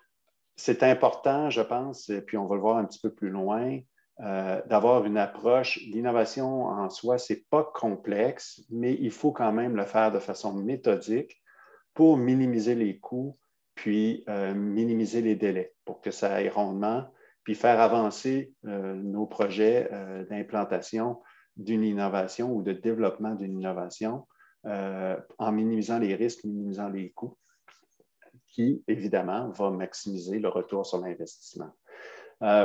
c'est important, je pense, et puis on va le voir un petit peu plus loin, d'avoir une approche. L'innovation en soi, ce n'est pas complexe, mais il faut quand même le faire de façon méthodique pour minimiser les coûts, puis minimiser les délais pour que ça aille rondement, puis faire avancer nos projets d'implantation d'une innovation ou de développement d'une innovation en minimisant les risques, minimisant les coûts, qui, évidemment, va maximiser le retour sur l'investissement.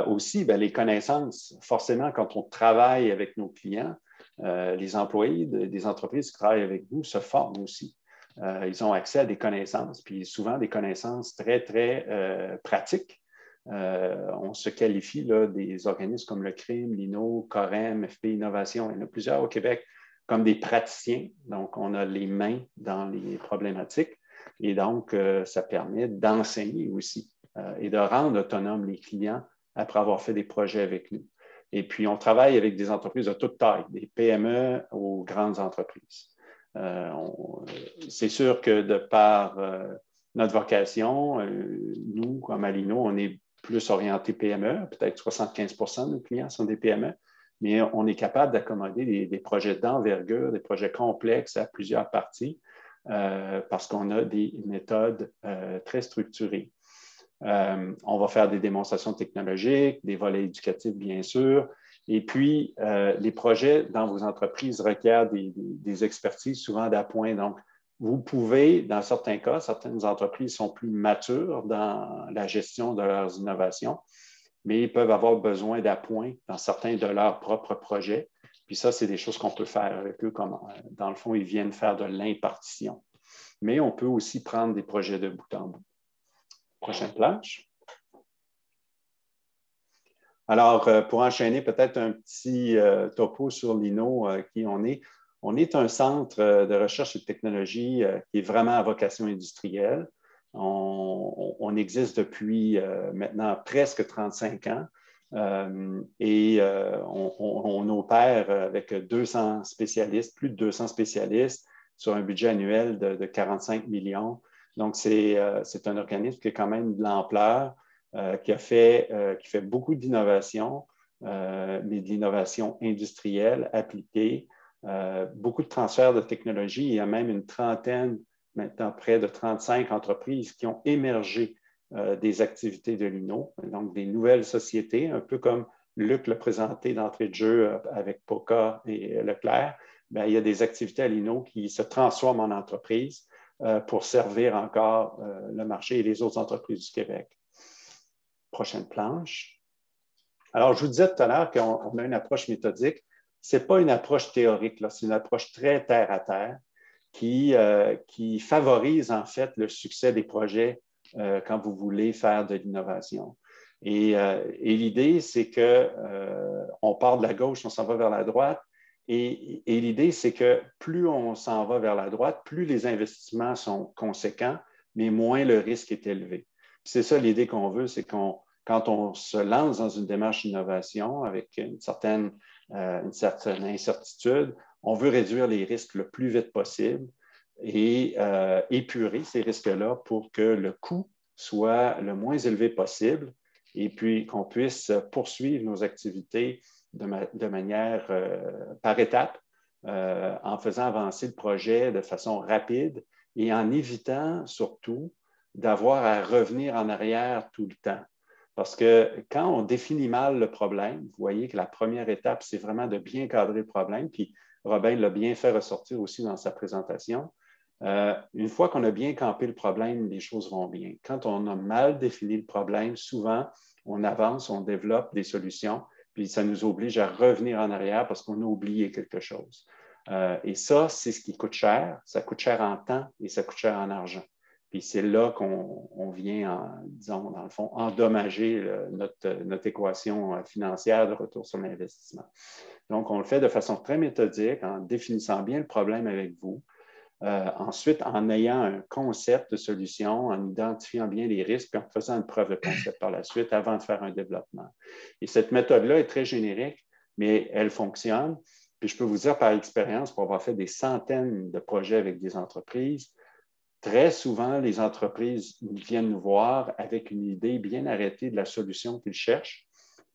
Aussi, bien, les connaissances, forcément, quand on travaille avec nos clients, les employés des entreprises qui travaillent avec nous se forment aussi. Ils ont accès à des connaissances, puis souvent des connaissances très, très pratiques. On se qualifie là, des organismes comme le CRIM, l'INO, COREM, FP Innovation, il y en a plusieurs au Québec, comme des praticiens. Donc, on a les mains dans les problématiques. Et donc, ça permet d'enseigner aussi et de rendre autonomes les clients après avoir fait des projets avec nous. Et puis, on travaille avec des entreprises de toute taille, des PME aux grandes entreprises. C'est sûr que de par notre vocation, nous, comme à l'INO, on est plus orienté PME, peut-être 75% de nos clients sont des PME, mais on est capable d'accommoder des projets d'envergure, des projets complexes à plusieurs parties, parce qu'on a des méthodes très structurées. On va faire des démonstrations technologiques, des volets éducatifs, bien sûr. Et puis, les projets dans vos entreprises requièrent des expertises souvent d'appoint. Donc, vous pouvez, dans certains cas, certaines entreprises sont plus matures dans la gestion de leurs innovations, mais ils peuvent avoir besoin d'appoint dans certains de leurs propres projets. Puis ça, c'est des choses qu'on peut faire avec eux, comme dans le fond, ils viennent faire de l'impartition. Mais on peut aussi prendre des projets de bout en bout. Prochaine planche. Alors, pour enchaîner, peut-être un petit topo sur l'INO, qui on est. On est un centre de recherche et de technologie qui est vraiment à vocation industrielle. On existe depuis maintenant presque 35 ans et on opère avec 200 spécialistes, plus de 200 spécialistes sur un budget annuel de 45 millions. Donc, c'est un organisme qui a quand même de l'ampleur, qui fait beaucoup d'innovation, mais de l'innovation industrielle appliquée, beaucoup de transferts de technologie. Il y a même une trentaine, maintenant près de 35 entreprises qui ont émergé des activités de l'INO, donc des nouvelles sociétés, un peu comme Luc l'a présenté d'entrée de jeu avec POCA et Leclerc. Bien, il y a des activités à l'INO qui se transforment en entreprises pour servir encore le marché et les autres entreprises du Québec. Prochaine planche. Alors, je vous disais tout à l'heure qu'on a une approche méthodique. Ce n'est pas une approche théorique, c'est une approche très terre-à-terre qui favorise en fait le succès des projets quand vous voulez faire de l'innovation. Et l'idée, c'est qu'on part de la gauche, on s'en va vers la droite. Et l'idée, c'est que plus on s'en va vers la droite, plus les investissements sont conséquents, mais moins le risque est élevé. C'est ça l'idée qu'on veut, c'est quand on se lance dans une démarche d'innovation avec une certaine incertitude, on veut réduire les risques le plus vite possible et épurer ces risques-là pour que le coût soit le moins élevé possible et puis qu'on puisse poursuivre nos activités de manière par étapes, en faisant avancer le projet de façon rapide et en évitant surtout d'avoir à revenir en arrière tout le temps. Parce que quand on définit mal le problème, vous voyez que la première étape, c'est vraiment de bien cadrer le problème, puis Robin l'a bien fait ressortir aussi dans sa présentation. Une fois qu'on a bien campé le problème, les choses vont bien. Quand on a mal défini le problème, souvent, on avance, on développe des solutions, puis ça nous oblige à revenir en arrière parce qu'on a oublié quelque chose. Et ça, c'est ce qui coûte cher. Ça coûte cher en temps et ça coûte cher en argent. Puis c'est là qu'on vient, disons, dans le fond, endommager notre équation financière de retour sur l'investissement. Donc, on le fait de façon très méthodique, en définissant bien le problème avec vous. Ensuite, en ayant un concept de solution, en identifiant bien les risques, puis en faisant une preuve de concept par la suite avant de faire un développement. Et cette méthode-là est très générique, mais elle fonctionne. Puis je peux vous dire par expérience, pour avoir fait des centaines de projets avec des entreprises, très souvent, les entreprises viennent nous voir avec une idée bien arrêtée de la solution qu'ils cherchent.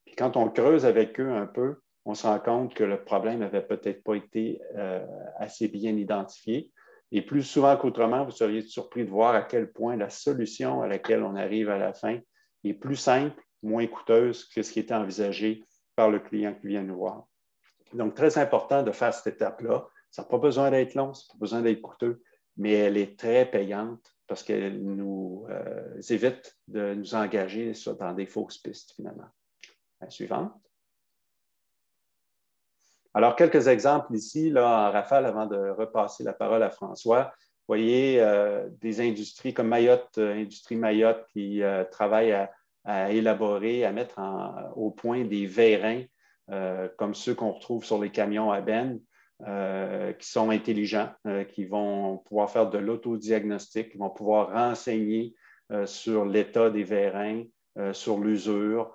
Puis quand on creuse avec eux un peu, on se rend compte que le problème n'avait peut-être pas été assez bien identifié. Et plus souvent qu'autrement, vous seriez surpris de voir à quel point la solution à laquelle on arrive à la fin est plus simple, moins coûteuse que ce qui était envisagé par le client qui vient nous voir. Donc, très important de faire cette étape-là. Ça n'a pas besoin d'être long, ça n'a pas besoin d'être coûteux, mais elle est très payante parce qu'elle nous évite de nous engager dans des fausses pistes, finalement. La suivante. Alors, quelques exemples ici, là, en rafale, avant de repasser la parole à François. Vous voyez des industries comme Mayotte, Industrie Mayotte, qui travaillent à élaborer, à mettre au point des vérins comme ceux qu'on retrouve sur les camions à benne, qui sont intelligents, qui vont pouvoir faire de l'autodiagnostic, qui vont pouvoir renseigner sur l'état des vérins, sur l'usure.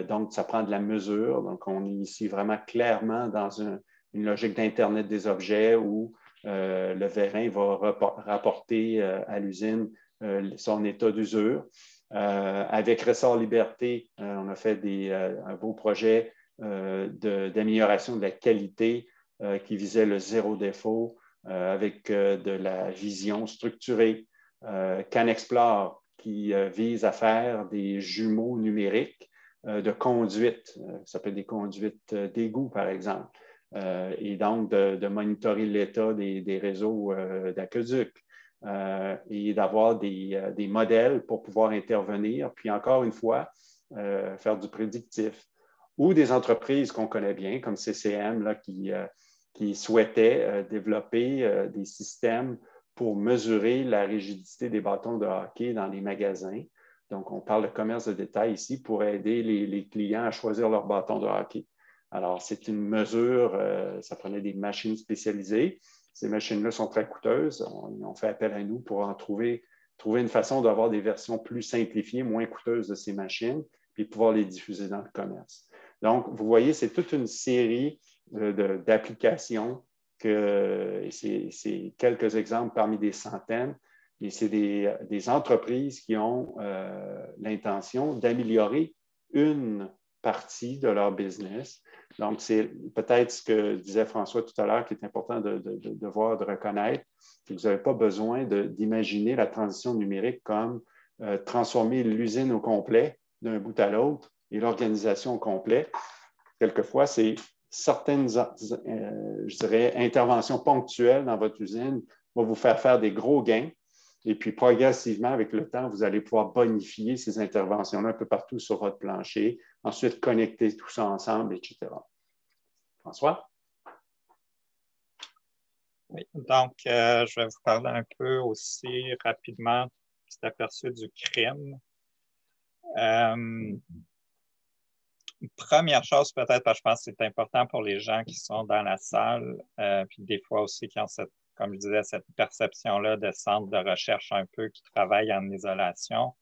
Donc, ça prend de la mesure. Donc, on est ici vraiment clairement dans une logique d'Internet des objets où le vérin va rapporter à l'usine son état d'usure. Avec Ressort Liberté, on a fait un beau projet d'amélioration de la qualité qui visait le zéro défaut avec de la vision structurée. CanExplore qui vise à faire des jumeaux numériques de conduite. Ça peut être des conduites d'égout, par exemple. Et donc, de monitorer l'état des réseaux d'aqueduc et d'avoir des modèles pour pouvoir intervenir. Puis encore une fois, faire du prédictif. Ou des entreprises qu'on connaît bien, comme CCM, là, qui souhaitaient développer des systèmes pour mesurer la rigidité des bâtons de hockey dans les magasins. Donc, on parle de commerce de détail ici pour aider les clients à choisir leur bâton de hockey. Alors, c'est une mesure, ça prenait des machines spécialisées. Ces machines-là sont très coûteuses. On fait appel à nous pour en trouver une façon d'avoir des versions plus simplifiées, moins coûteuses de ces machines, puis pouvoir les diffuser dans le commerce. Donc, vous voyez, c'est toute une série d'applications c'est quelques exemples parmi des centaines, mais c'est des entreprises qui ont l'intention d'améliorer une partie de leur business. Donc, c'est peut-être ce que disait François tout à l'heure qui est important de voir, de reconnaître, que vous n'avez pas besoin d'imaginer la transition numérique comme transformer l'usine au complet d'un bout à l'autre et l'organisation au complet. Quelquefois, c'est certaines, je dirais, interventions ponctuelles dans votre usine vont vous faire des gros gains. Et puis, progressivement, avec le temps, vous allez pouvoir bonifier ces interventions-là un peu partout sur votre plancher. Ensuite, connecter tout ça ensemble, etc. François? Oui, donc, je vais vous parler un peu aussi rapidement petit aperçu du crime. Première chose, peut-être, parce que je pense que c'est important pour les gens qui sont dans la salle, puis des fois aussi qui ont cette, comme je disais, cette perception-là de centre de recherche un peu qui travaillent en isolation.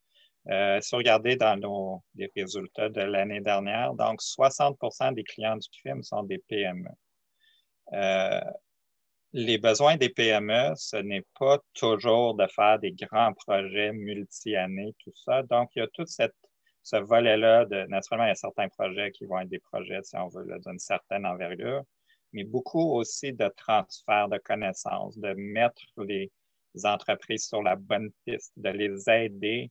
Si vous regardez dans les résultats de l'année dernière, donc 60% des clients du crime sont des PME. Les besoins des PME, ce n'est pas toujours de faire des grands projets multi-années, tout ça. Donc, il y a tout ce volet-là. Naturellement, il y a certains projets qui vont être des projets, si on veut, d'une certaine envergure, mais beaucoup aussi de transfert de connaissances, de mettre les entreprises sur la bonne piste, de les aider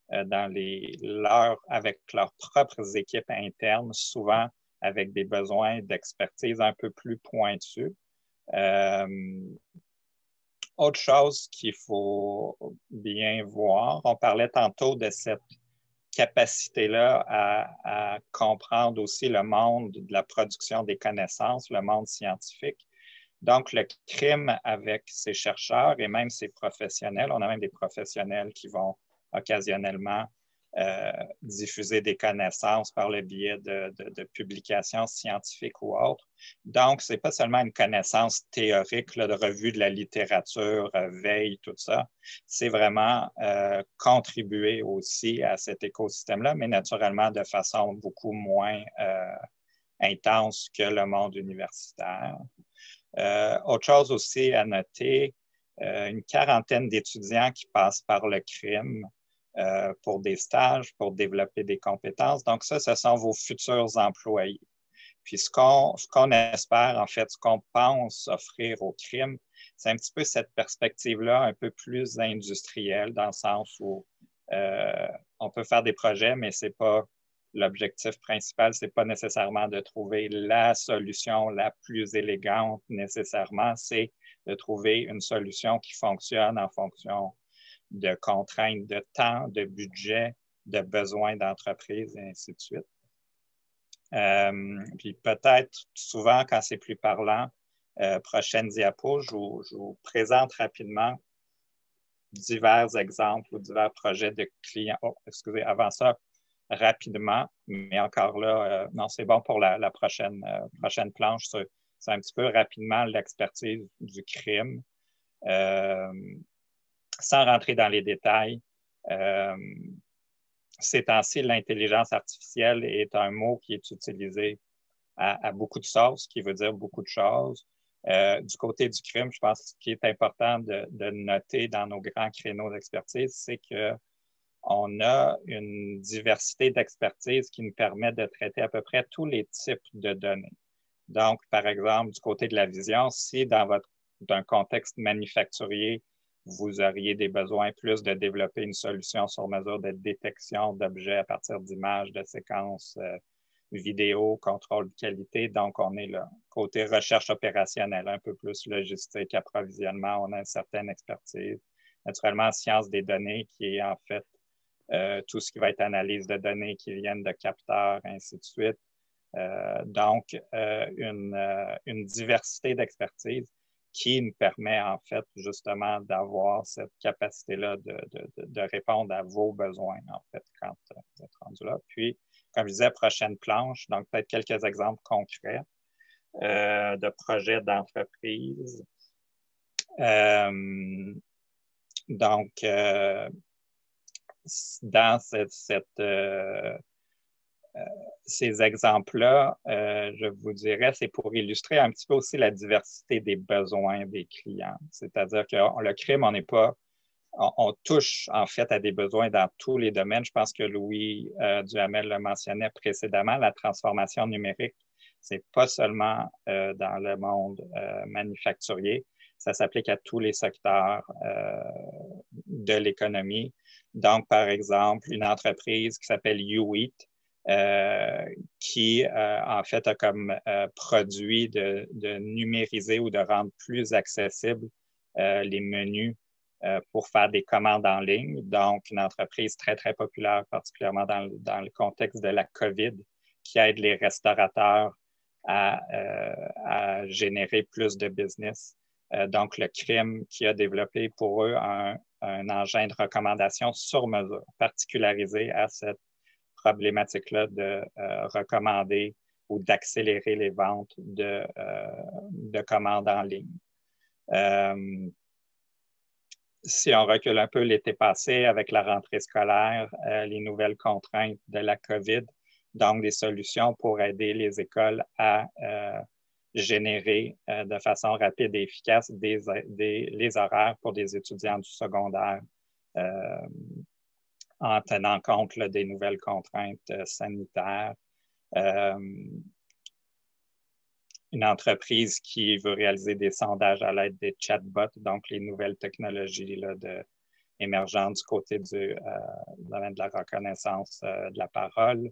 avec leurs propres équipes internes, souvent avec des besoins d'expertise un peu plus pointus. Autre chose qu'il faut bien voir, on parlait tantôt de cette capacité-là à comprendre aussi le monde de la production des connaissances, le monde scientifique. Donc, le crime avec ses chercheurs et même ses professionnels, on a même des professionnels qui vont occasionnellement diffuser des connaissances par le biais de publications scientifiques ou autres. Donc, ce n'est pas seulement une connaissance théorique là, de revue de la littérature, veille, tout ça. C'est vraiment contribuer aussi à cet écosystème-là, mais naturellement de façon beaucoup moins intense que le monde universitaire. Autre chose aussi à noter, une quarantaine d'étudiants qui passent par le crime pour des stages, pour développer des compétences. Donc ça, ce sont vos futurs employés. Puis ce qu'on espère, en fait, ce qu'on pense offrir au crime, c'est un petit peu cette perspective-là un peu plus industrielle, dans le sens où on peut faire des projets, mais c'est pas l'objectif principal, c'est pas nécessairement de trouver la solution la plus élégante nécessairement, c'est de trouver une solution qui fonctionne en fonction de contraintes de temps, de budget, de besoins d'entreprise, et ainsi de suite. Puis peut-être souvent, quand c'est plus parlant, prochaine diapo, je vous présente rapidement divers exemples ou divers projets de clients. Oh, excusez, avant ça, rapidement, mais encore là, non, c'est bon pour la prochaine planche. C'est un petit peu rapidement l'expertise du crime. Sans rentrer dans les détails, ces temps-ci, l'intelligence artificielle est un mot qui est utilisé à beaucoup de sources, qui veut dire beaucoup de choses. Du côté du crime, je pense que ce qui est important de noter dans nos grands créneaux d'expertise, c'est qu'on a une diversité d'expertise qui nous permet de traiter à peu près tous les types de données. Donc, par exemple, du côté de la vision, si dans d'un contexte manufacturier, vous auriez des besoins plus de développer une solution sur mesure de détection d'objets à partir d'images, de séquences vidéo, contrôle de qualité. Donc, on est là. Côté recherche opérationnelle, un peu plus logistique, approvisionnement, on a une certaine expertise. Naturellement, science des données, qui est en fait tout ce qui va être analyse de données qui viennent de capteurs, ainsi de suite. Donc, une diversité d'expertise qui nous permet en fait justement d'avoir cette capacité-là de répondre à vos besoins en fait quand vous êtes rendu là. Puis, comme je disais, prochaine planche, donc peut-être quelques exemples concrets de projets d'entreprise. Donc, dans ces exemples-là, je vous dirais, c'est pour illustrer un petit peu aussi la diversité des besoins des clients. C'est-à-dire que le crime, on touche en fait à des besoins dans tous les domaines. Je pense que Louis Duhamel le mentionnait précédemment, la transformation numérique, c'est pas seulement dans le monde manufacturier, ça s'applique à tous les secteurs de l'économie. Donc, par exemple, une entreprise qui s'appelle YouEat, qui, en fait, a comme produit de numériser ou de rendre plus accessibles les menus pour faire des commandes en ligne. Donc, une entreprise très, très populaire, particulièrement dans le contexte de la COVID, qui aide les restaurateurs à générer plus de business. Donc, le crime qui a développé pour eux un engin de recommandation sur mesure, particularisé à cette problématique-là de recommander ou d'accélérer les ventes de commandes en ligne. Si on recule un peu l'été passé avec la rentrée scolaire, les nouvelles contraintes de la COVID, donc des solutions pour aider les écoles à générer de façon rapide et efficace les horaires pour des étudiants du secondaire en tenant compte là, des nouvelles contraintes sanitaires. Une entreprise qui veut réaliser des sondages à l'aide des chatbots, donc les nouvelles technologies là, émergentes du côté du domaine de la reconnaissance de la parole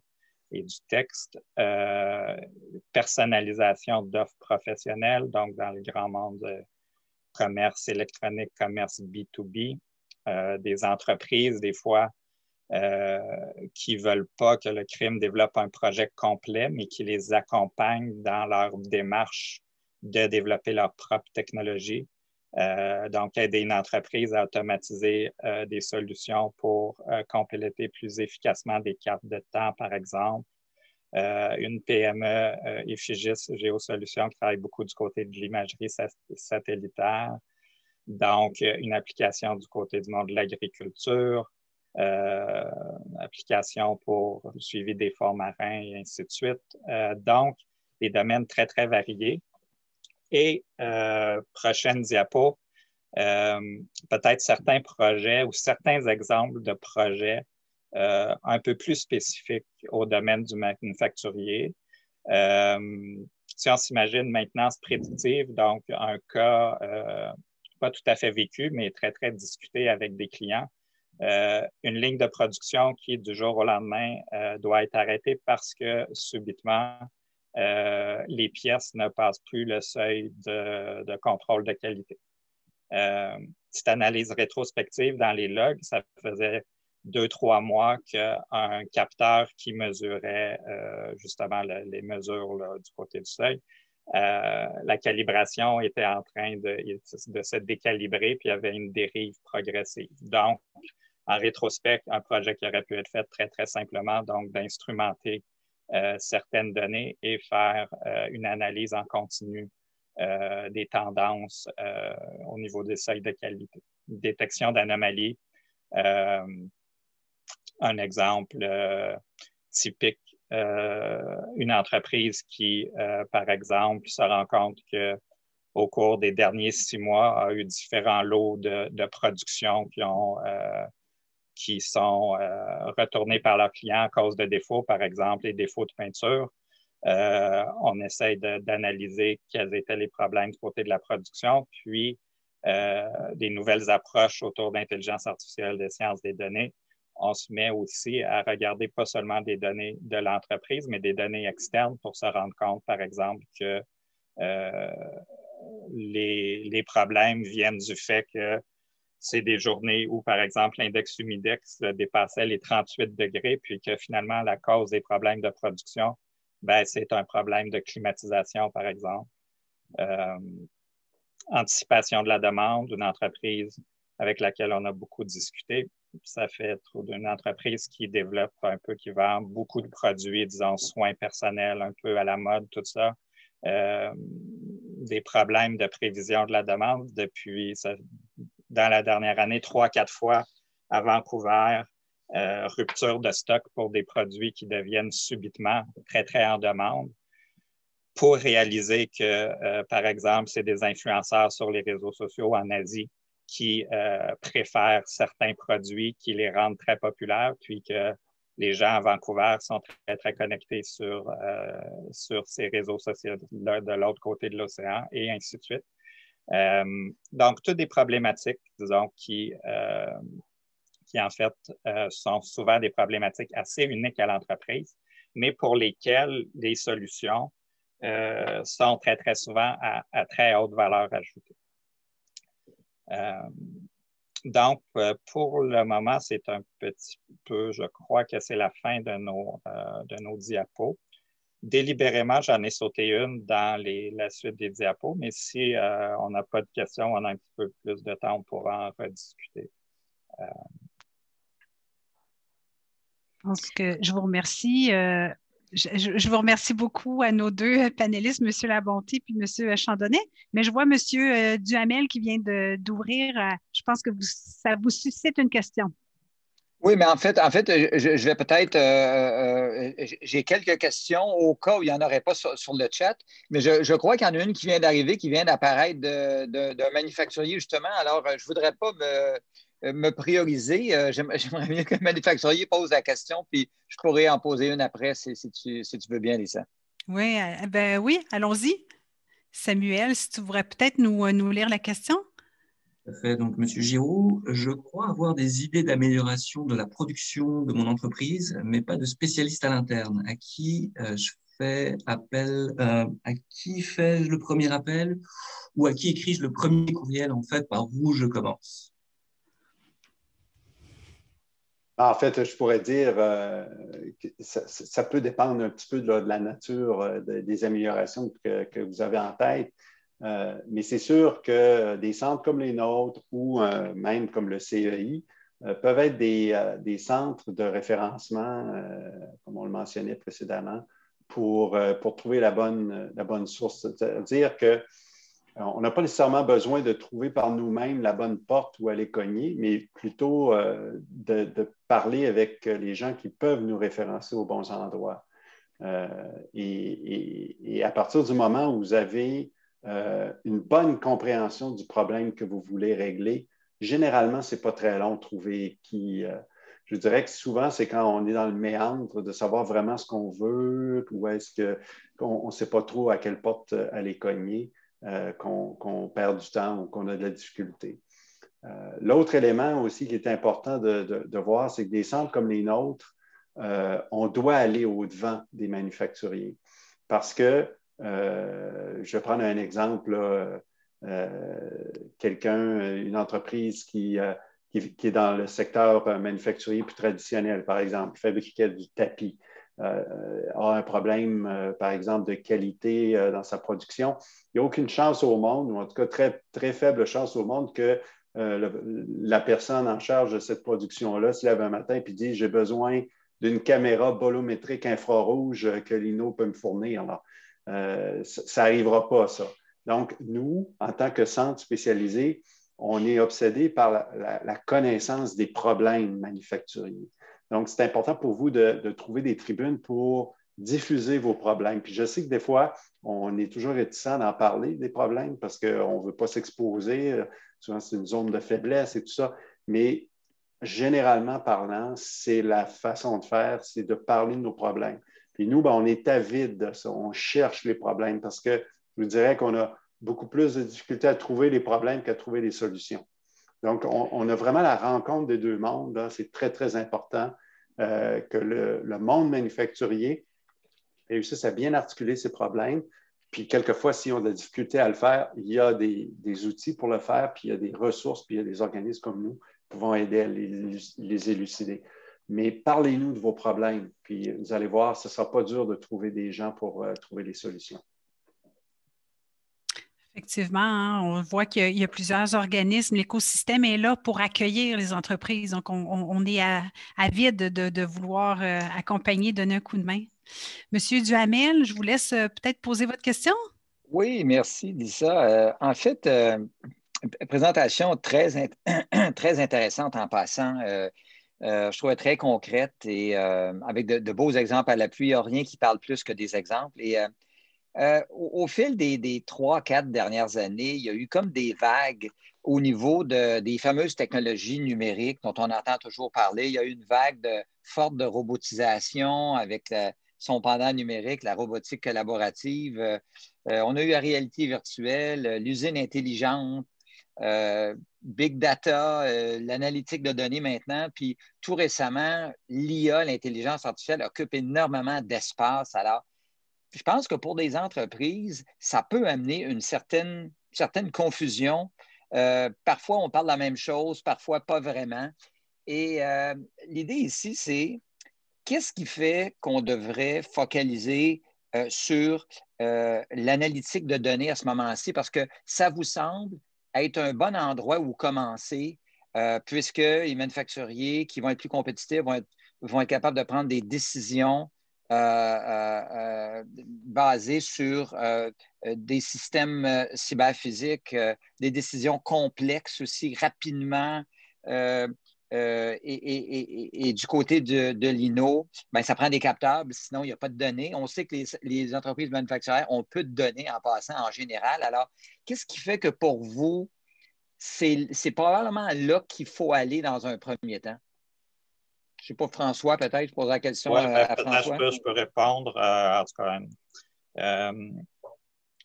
et du texte. Personnalisation d'offres professionnelles, donc dans le grand monde de commerce électronique, commerce B2B, des entreprises, des fois, qui ne veulent pas que le crime développe un projet complet, mais qui les accompagne dans leur démarche de développer leur propre technologie. Donc, aider une entreprise à automatiser des solutions pour compléter plus efficacement des cartes de temps, par exemple. Une PME, Efigis Géosolutions, qui travaille beaucoup du côté de l'imagerie satellitaire. Donc, une application du côté du monde de l'agriculture, application pour le suivi des fonds marins et ainsi de suite. Donc, des domaines très, très variés. Et prochaine diapo, peut-être certains projets ou certains exemples de projets un peu plus spécifiques au domaine du manufacturier. Si on s'imagine maintenance prédictive, donc un cas pas tout à fait vécu, mais très, très discuté avec des clients. Une ligne de production qui, du jour au lendemain, doit être arrêtée parce que subitement, les pièces ne passent plus le seuil de contrôle de qualité. Petite analyse rétrospective dans les logs, ça faisait 2-3 mois qu'un capteur qui mesurait justement les mesures là, du côté du seuil, la calibration était en train de se décalibrer, puis il y avait une dérive progressive. Donc, en rétrospect, un projet qui aurait pu être fait très, très simplement, donc d'instrumenter certaines données et faire une analyse en continu des tendances au niveau des seuils de qualité. Détection d'anomalies. Un exemple typique, une entreprise qui, par exemple, se rend compte qu'au cours des derniers 6 mois, a eu différents lots de production qui sont retournés par leurs clients à cause de défauts, par exemple, les défauts de peinture. On essaie d'analyser quels étaient les problèmes du côté de la production, puis des nouvelles approches autour d'intelligence artificielle, des sciences des données. On se met aussi à regarder pas seulement des données de l'entreprise, mais des données externes pour se rendre compte, par exemple, que les problèmes viennent du fait que c'est des journées où, par exemple, l'index humidex dépassait les 38 degrés, puis que finalement, la cause des problèmes de production, ben, c'est un problème de climatisation, par exemple. Anticipation de la demande d'une entreprise avec laquelle on a beaucoup discuté. Ça fait d'une entreprise qui développe un peu, qui vend beaucoup de produits, disons, soins personnels, un peu à la mode, tout ça. Des problèmes de prévision de la demande depuis, dans la dernière année, 3-4 fois à Vancouver, rupture de stock pour des produits qui deviennent subitement très, très en demande. Pour réaliser que, par exemple, c'est des influenceurs sur les réseaux sociaux en Asie qui préfèrent certains produits qui les rendent très populaires, puis que les gens à Vancouver sont très, très connectés sur ces réseaux sociaux de l'autre côté de l'océan, et ainsi de suite. Donc, toutes des problématiques, disons, qui en fait, sont souvent des problématiques assez uniques à l'entreprise, mais pour lesquelles les solutions sont très, très souvent à très haute valeur ajoutée. Donc, pour le moment, c'est un petit peu, je crois que c'est la fin de nos diapos. Délibérément, j'en ai sauté une dans la suite des diapos, mais si on n'a pas de questions, on a un petit peu plus de temps, on pourra en rediscuter. Je pense que je vous remercie. Je vous remercie beaucoup à nos deux panélistes, M. Labonté et M. Chandonnet. Mais je vois M. Duhamel qui vient d'ouvrir. Je pense que ça vous suscite une question. Oui, mais en fait, je vais peut-être. J'ai quelques questions au cas où il n'y en aurait pas sur le chat, mais je crois qu'il y en a une qui vient d'arriver, qui vient d'apparaître d'un manufacturier, justement. Alors, je ne voudrais pas me prioriser. J'aimerais mieux que le manufacturier pose la question, puis je pourrais en poser une après si tu veux bien, Lisa. Oui, oui, allons-y. Samuel, si tu voudrais peut-être nous lire la question. Fait. Donc, M. Giraud, je crois avoir des idées d'amélioration de la production de mon entreprise, mais pas de spécialiste à l'interne. À qui je fais appel, à qui fais-je le premier appel ou à qui écris-je le premier courriel, en fait, par où je commence? En fait, je pourrais dire que ça peut dépendre un petit peu de la nature des améliorations que vous avez en tête. Mais c'est sûr que des centres comme les nôtres ou même comme le CEI peuvent être des centres de référencement, comme on le mentionnait précédemment, pour trouver la bonne source. C'est-à-dire qu'on n'a pas nécessairement besoin de trouver par nous-mêmes la bonne porte où aller cogner, mais plutôt de parler avec les gens qui peuvent nous référencer aux bons endroits. Et à partir du moment où vous avez une bonne compréhension du problème que vous voulez régler, généralement, ce n'est pas très long de trouver qui. Je dirais que souvent, c'est quand on est dans le méandre de savoir vraiment ce qu'on veut, ou est-ce qu'on ne sait pas trop à quelle porte aller cogner, qu'on perd du temps ou qu'on a de la difficulté. L'autre élément aussi qui est important de voir, c'est que des centres comme les nôtres, on doit aller au-devant des manufacturiers parce que je vais prendre un exemple, une entreprise qui est dans le secteur manufacturier plus traditionnel, par exemple, fabriquait du tapis, a un problème, par exemple, de qualité dans sa production. Il n'y a aucune chance au monde, ou en tout cas très, très faible chance au monde que la personne en charge de cette production-là se lève un matin et dit « J'ai besoin d'une caméra bolométrique infrarouge que l'INO peut me fournir. » Alors, ça n'arrivera pas, ça. Donc, nous, en tant que centre spécialisé, on est obsédé par la connaissance des problèmes manufacturiers. Donc, c'est important pour vous de trouver des tribunes pour diffuser vos problèmes. Puis je sais que des fois, on est toujours réticent d'en parler des problèmes parce qu'on ne veut pas s'exposer. Souvent, c'est une zone de faiblesse et tout ça. Mais généralement parlant, c'est la façon de faire, c'est de parler de nos problèmes. Puis nous, on est avide de ça. On cherche les problèmes parce que je vous dirais qu'on a beaucoup plus de difficultés à trouver les problèmes qu'à trouver les solutions. Donc, on a vraiment la rencontre des deux mondes. C'est très, très important que le monde manufacturier réussisse à bien articuler ses problèmes. Puis, quelquefois, si on a de la difficulté à le faire, il y a des outils pour le faire, puis il y a des ressources, puis il y a des organismes comme nous qui pouvons aider à les élucider. Mais parlez-nous de vos problèmes, puis vous allez voir, ce ne sera pas dur de trouver des gens pour trouver les solutions. Effectivement, hein, on voit qu'il y a plusieurs organismes. L'écosystème est là pour accueillir les entreprises. Donc, on est avide de vouloir accompagner, donner un coup de main. Monsieur Duhamel, je vous laisse peut-être poser votre question. Oui, merci, Lisa. En fait, présentation très intéressante en passant. Je trouvais très concrète et avec de beaux exemples à l'appui. Il n'y a rien qui parle plus que des exemples. Et au fil des 3-4 dernières années, il y a eu comme des vagues au niveau des fameuses technologies numériques dont on entend toujours parler. Il y a eu une vague forte de robotisation avec son pendant numérique, la robotique collaborative. On a eu la réalité virtuelle, l'usine intelligente, Big Data, l'analytique de données maintenant, puis tout récemment, l'IA, l'intelligence artificielle, occupe énormément d'espace. Alors, je pense que pour des entreprises, ça peut amener une certaine confusion. Parfois, on parle de la même chose, parfois pas vraiment. Et l'idée ici, c'est qu'est-ce qui fait qu'on devrait focaliser sur l'analytique de données à ce moment-ci? Parce que ça vous semble être un bon endroit où commencer puisque les manufacturiers qui vont être plus compétitifs vont être capables de prendre des décisions basées sur des systèmes cyberphysiques, des décisions complexes aussi rapidement. Et du côté de l'INO, ben, ça prend des captables, sinon il n'y a pas de données. On sait que les entreprises manufacturières ont peu de données en passant en général. Alors, qu'est-ce qui fait que pour vous, c'est probablement là qu'il faut aller dans un premier temps? Je ne sais pas, François, peut-être, je poserai la question à François. Je peux répondre. En tout cas,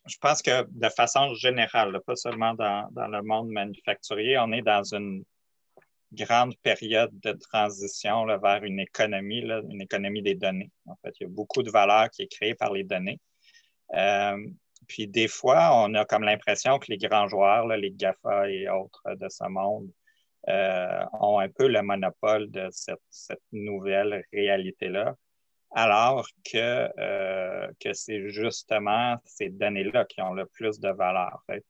je pense que de façon générale, pas seulement dans le monde manufacturier, on est dans une grande période de transition là, vers une économie des données. En fait, il y a beaucoup de valeur qui est créée par les données. Puis des fois, on a comme l'impression que les grands joueurs, là, les GAFA et autres de ce monde, ont un peu le monopole de cette nouvelle réalité-là, alors que c'est justement ces données-là qui ont le plus de valeur. En fait.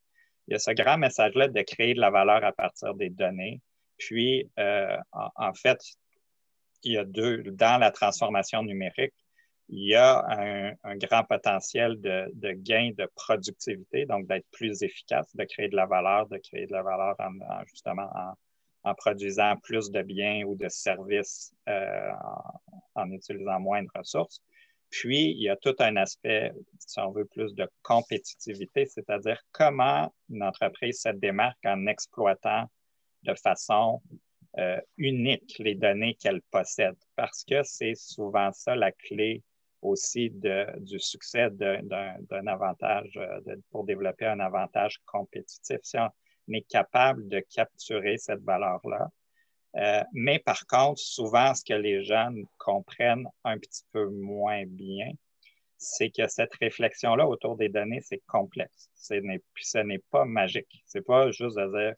Il y a ce grand message-là de créer de la valeur à partir des données. Puis, en fait, il y a dans la transformation numérique, il y a un grand potentiel de gain de productivité, donc d'être plus efficace, de créer de la valeur, justement en produisant plus de biens ou de services en utilisant moins de ressources. Puis, il y a tout un aspect, si on veut, plus de compétitivité, c'est-à-dire comment une entreprise se démarque en exploitant de façon unique les données qu'elle possède, parce que c'est souvent ça la clé aussi du succès d'un avantage, pour développer un avantage compétitif. Si on est capable de capturer cette valeur-là. Mais par contre, souvent, ce que les jeunes comprennent un petit peu moins bien, c'est que cette réflexion-là autour des données, c'est complexe. Ce n'est pas magique. C'est pas juste de dire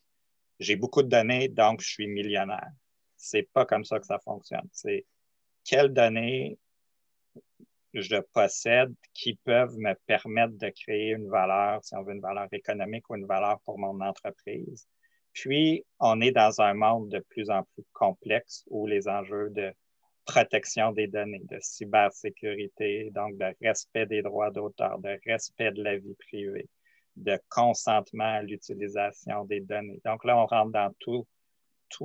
j'ai beaucoup de données, donc je suis millionnaire. C'est pas comme ça que ça fonctionne. C'est quelles données je possède qui peuvent me permettre de créer une valeur, si on veut une valeur économique ou une valeur pour mon entreprise. Puis, on est dans un monde de plus en plus complexe où les enjeux de protection des données, de cybersécurité, donc de respect des droits d'auteur, de respect de la vie privée, de consentement à l'utilisation des données. Donc là, on rentre dans tout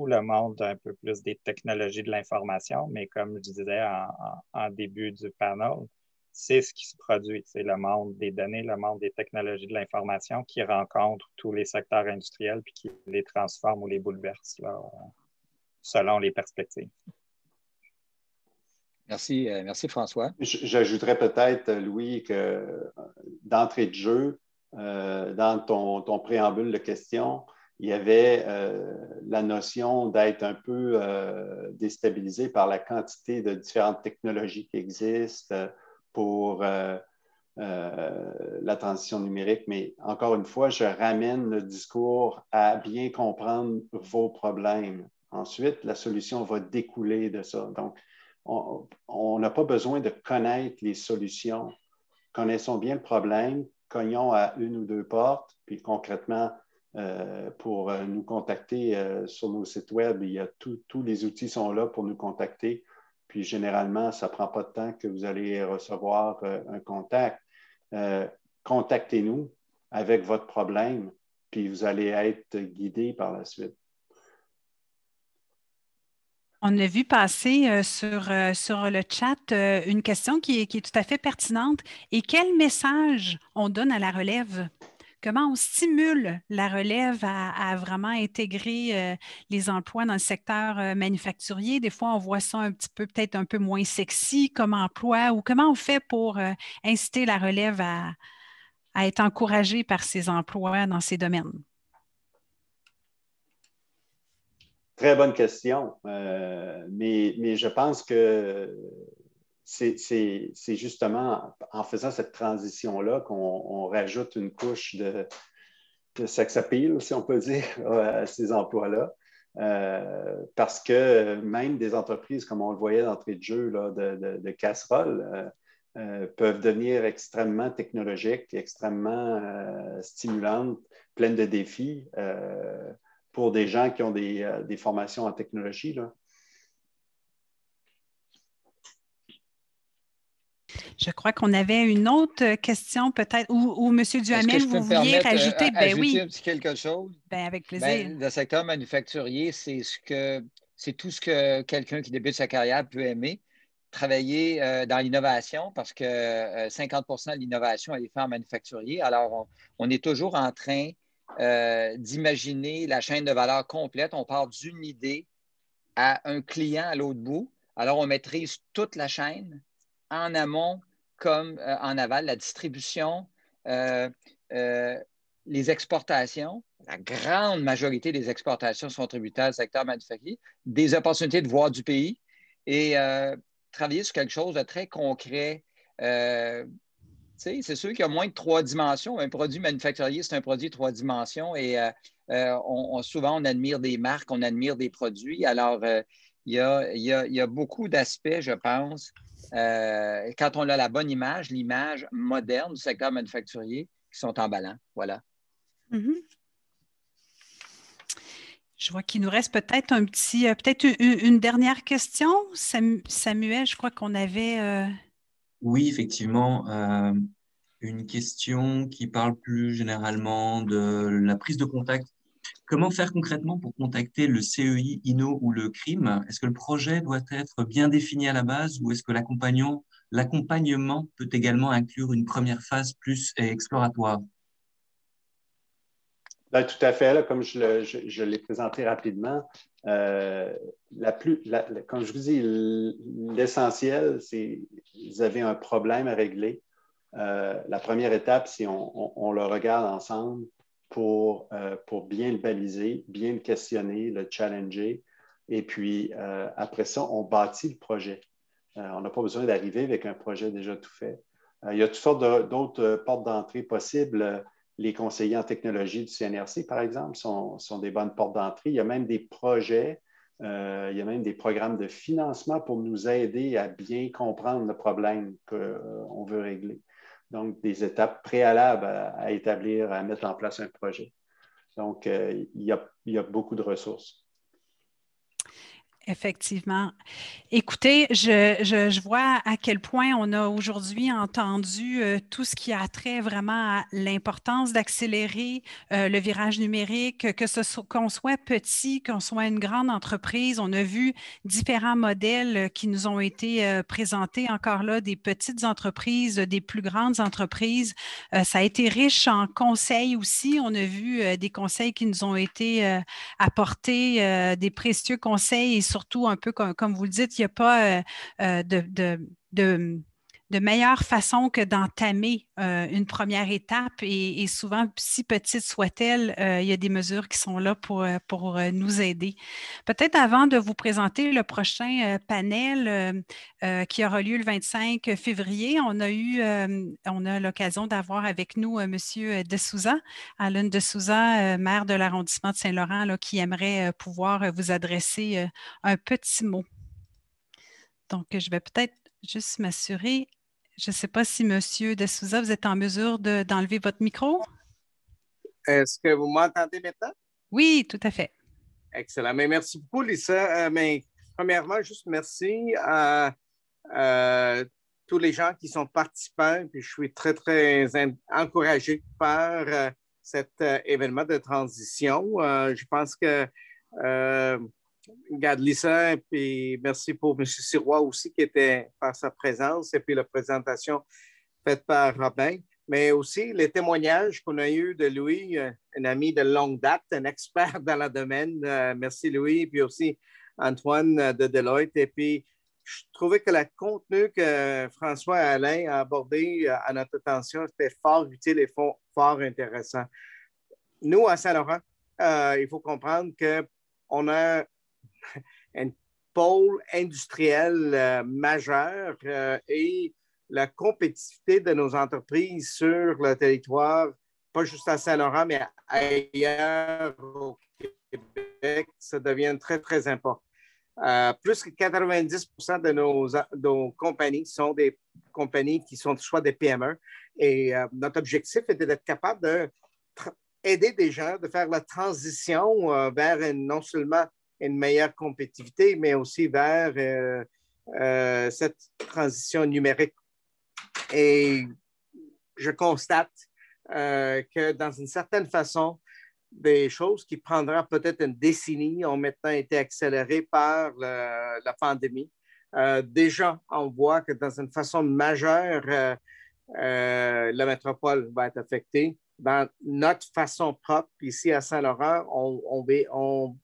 le monde un peu plus des technologies de l'information, mais comme je disais en début du panel, c'est ce qui se produit. C'est le monde des données, le monde des technologies de l'information qui rencontre tous les secteurs industriels puis qui les transforme ou les bouleverse là, selon les perspectives. Merci, François. J'ajouterais peut-être, Louis, que d'entrée de jeu, dans ton préambule de questions, il y avait la notion d'être un peu déstabilisé par la quantité de différentes technologies qui existent pour la transition numérique. Mais encore une fois, je ramène le discours à bien comprendre vos problèmes. Ensuite, la solution va découler de ça. Donc, on n'a pas besoin de connaître les solutions. Connaissons bien le problème, cognons à une ou deux portes, puis concrètement, pour nous contacter sur nos sites web, il y a tous les outils sont là pour nous contacter. Puis généralement, ça ne prend pas de temps que vous allez recevoir un contact. Contactez-nous avec votre problème, puis vous allez être guidé par la suite. On a vu passer sur le chat une question qui est tout à fait pertinente. Et quel message on donne à la relève? Comment on stimule la relève à vraiment intégrer les emplois dans le secteur manufacturier? Des fois, on voit ça un petit peu, peut-être un peu moins sexy comme emploi, ou comment on fait pour inciter la relève à être encouragée par ces emplois dans ces domaines? Très bonne question, mais je pense que c'est justement en faisant cette transition-là qu'on rajoute une couche de sex appeal, si on peut dire, à ces emplois-là. Parce que même des entreprises, comme on le voyait d'entrée de jeu là, de casserole, peuvent devenir extrêmement technologiques, extrêmement stimulantes, pleines de défis. pour des gens qui ont des formations en technologie, là. Je crois qu'on avait une autre question peut-être, ou M. Duhamel, vous vouliez rajouter? Ben oui. Un petit quelque chose? Ben, avec plaisir. Le secteur manufacturier, c'est tout ce que quelqu'un qui débute sa carrière peut aimer. Travailler dans l'innovation, parce que 50 de l'innovation, elle est faite en manufacturier. Alors, on est toujours en train d'imaginer la chaîne de valeur complète. On part d'une idée à un client à l'autre bout. Alors, on maîtrise toute la chaîne, en amont comme en aval, la distribution, les exportations. La grande majorité des exportations sont tributaires au secteur manufacturier, des opportunités de voir du pays et travailler sur quelque chose de très concret. C'est sûr qu'il y a moins de 3 dimensions. Un produit manufacturier, c'est un produit de 3 dimensions et souvent, on admire des marques, on admire des produits. Alors, il y a beaucoup d'aspects, je pense, quand on a la bonne image, l'image moderne du secteur manufacturier, qui sont emballants. Voilà. Mm-hmm. Je vois qu'il nous reste peut-être peut-être une dernière question. Samuel, je crois qu'on avait... Oui, effectivement. Une question qui parle plus généralement de la prise de contact. Comment faire concrètement pour contacter le CEI, INO ou le CRIM? Est-ce que le projet doit être bien défini à la base ou est-ce que l'accompagnement peut également inclure une première phase plus exploratoire? Là, tout à fait. Là, comme je l'ai présenté rapidement, comme je vous dis, l'essentiel, c'est que vous avez un problème à régler. La première étape, c'est on le regarde ensemble pour bien le baliser, bien le questionner, le challenger. Et puis, après ça, on bâtit le projet. On n'a pas besoin d'arriver avec un projet déjà tout fait. Il y a toutes sortes d'autres portes d'entrée possibles. Les conseillers en technologie du CNRC, par exemple, sont des bonnes portes d'entrée. Il y a même des projets, il y a même des programmes de financement pour nous aider à bien comprendre le problème qu'on veut régler. Donc, des étapes préalables à établir, à mettre en place un projet. Donc, il y a beaucoup de ressources. Effectivement. Écoutez, je vois à quel point on a aujourd'hui entendu tout ce qui a trait vraiment à l'importance d'accélérer le virage numérique, qu'on soit petit, qu'on soit une grande entreprise. On a vu différents modèles qui nous ont été présentés encore là, des petites entreprises, des plus grandes entreprises. Ça a été riche en conseils aussi. On a vu des conseils qui nous ont été apportés, des précieux conseils et surtout un peu comme vous le dites, il n'y a pas de meilleure façon que d'entamer une première étape et souvent, si petite soit-elle, il y a des mesures qui sont là pour nous aider. Peut-être avant de vous présenter le prochain panel qui aura lieu le 25 février, on a l'occasion d'avoir avec nous M. Desouza, Alan Desouza, maire de l'arrondissement de Saint-Laurent, là, qui aimerait pouvoir vous adresser un petit mot. Donc, je vais peut-être juste m'assurer. Je ne sais pas si M. Desouza, vous êtes en mesure d'enlever votre micro. Est-ce que vous m'entendez maintenant? Oui, tout à fait. Excellent. Mais merci beaucoup, Lisa. Premièrement, juste merci à tous les gens qui sont participants. Puis je suis très, très encouragé par cet événement de transition. Je pense que regarde, Lisa, et puis merci pour M. Sirois aussi qui était par sa présence et puis la présentation faite par Robin, mais aussi les témoignages qu'on a eus de Louis, un ami de longue date, un expert dans le domaine. Merci Louis, puis aussi Antoine de Deloitte. Et puis, je trouvais que le contenu que François et Alain a abordé à notre attention, c'était fort utile et fort intéressant. Nous, à Saint-Laurent, il faut comprendre qu'on a un pôle industriel majeur et la compétitivité de nos entreprises sur le territoire, pas juste à Saint-Laurent, mais ailleurs au Québec, ça devient très, très important. Plus que 90% de nos compagnies sont des compagnies qui sont soit des PME. Et notre objectif était d'être capable aider des gens de faire la transition vers non seulement une meilleure compétitivité, mais aussi vers cette transition numérique. Et je constate que dans une certaine façon, des choses qui prendront peut-être une décennie ont maintenant été accélérées par la pandémie. Déjà, on voit que dans une façon majeure, la métropole va être affectée. Dans notre façon propre, ici à Saint-Laurent, on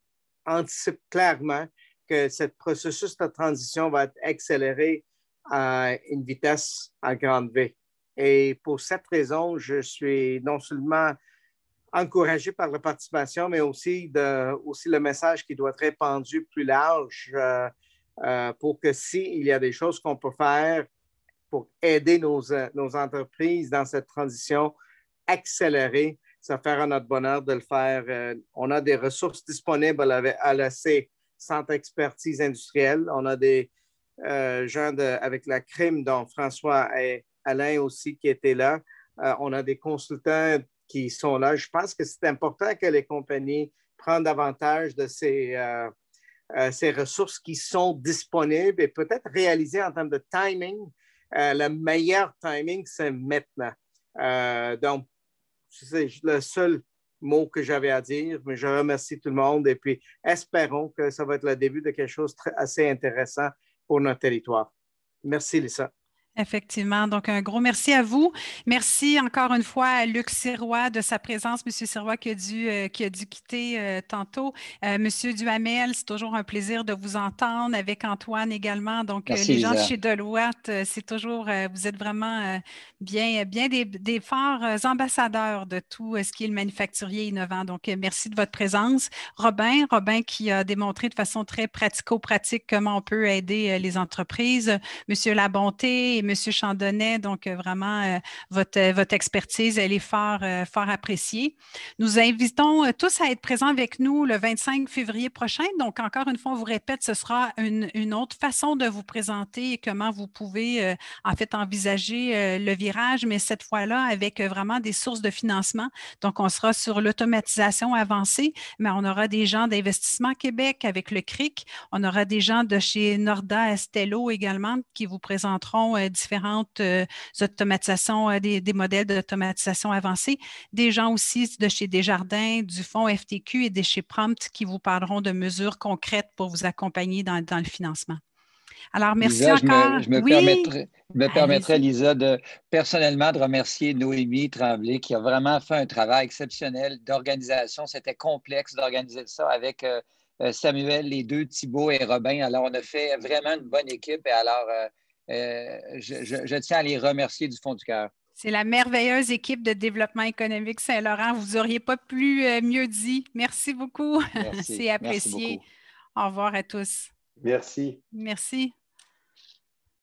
anticipe clairement que ce processus de transition va être accéléré à une vitesse à grande V. Et pour cette raison, je suis non seulement encouragé par la participation, mais aussi le message qui doit être répandu plus large pour que s'il y a des choses qu'on peut faire pour aider nos entreprises dans cette transition accélérée, ça fera notre bonheur de le faire. On a des ressources disponibles à l'AC, Centre Expertise Industrielle. On a des gens avec la CRIM, dont François et Alain aussi qui étaient là. On a des consultants qui sont là. Je pense que c'est important que les compagnies prennent davantage de ces ressources qui sont disponibles et peut-être réalisées en termes de timing. Le meilleur timing, c'est maintenant. Donc, c'est le seul mot que j'avais à dire, mais je remercie tout le monde et puis espérons que ça va être le début de quelque chose assez intéressant pour notre territoire. Merci, Lisa. Effectivement. Donc, un gros merci à vous. Merci encore une fois à Luc Sirois de sa présence. M. Sirois qui a dû quitter tantôt. Monsieur Duhamel, c'est toujours un plaisir de vous entendre avec Antoine également. Donc, merci, les gens Lisa. de chez Deloitte, c'est toujours, vous êtes vraiment bien des forts ambassadeurs de tout ce qui est le manufacturier innovant. Donc, merci de votre présence. Robin qui a démontré de façon très pratico-pratique comment on peut aider les entreprises. Monsieur Labonté et Monsieur Chandonnet, donc vraiment votre expertise, elle est fort appréciée. Nous invitons tous à être présents avec nous le 25 février prochain. Donc, encore une fois, on vous répète, ce sera une autre façon de vous présenter et comment vous pouvez en fait envisager le virage, mais cette fois-là avec vraiment des sources de financement. Donc, on sera sur l'automatisation avancée, mais on aura des gens d'Investissement Québec avec le CRIC. On aura des gens de chez Norda Estello également qui vous présenteront différentes automatisations, des modèles d'automatisation avancée. Des gens aussi de chez Desjardins, du fonds FTQ et de chez Prompt qui vous parleront de mesures concrètes pour vous accompagner dans le financement. Alors, merci Lisa, encore. Je me permettrais, Lisa, personnellement de remercier Noémie Tremblay qui a vraiment fait un travail exceptionnel d'organisation. C'était complexe d'organiser ça avec Samuel, les deux, Thibault et Robin. Alors, on a fait vraiment une bonne équipe et alors je tiens à les remercier du fond du cœur. C'est la merveilleuse équipe de développement économique Saint-Laurent. Vous n'auriez pas mieux dit. Merci beaucoup. Merci. C'est apprécié. Merci beaucoup. Au revoir à tous. Merci. Merci.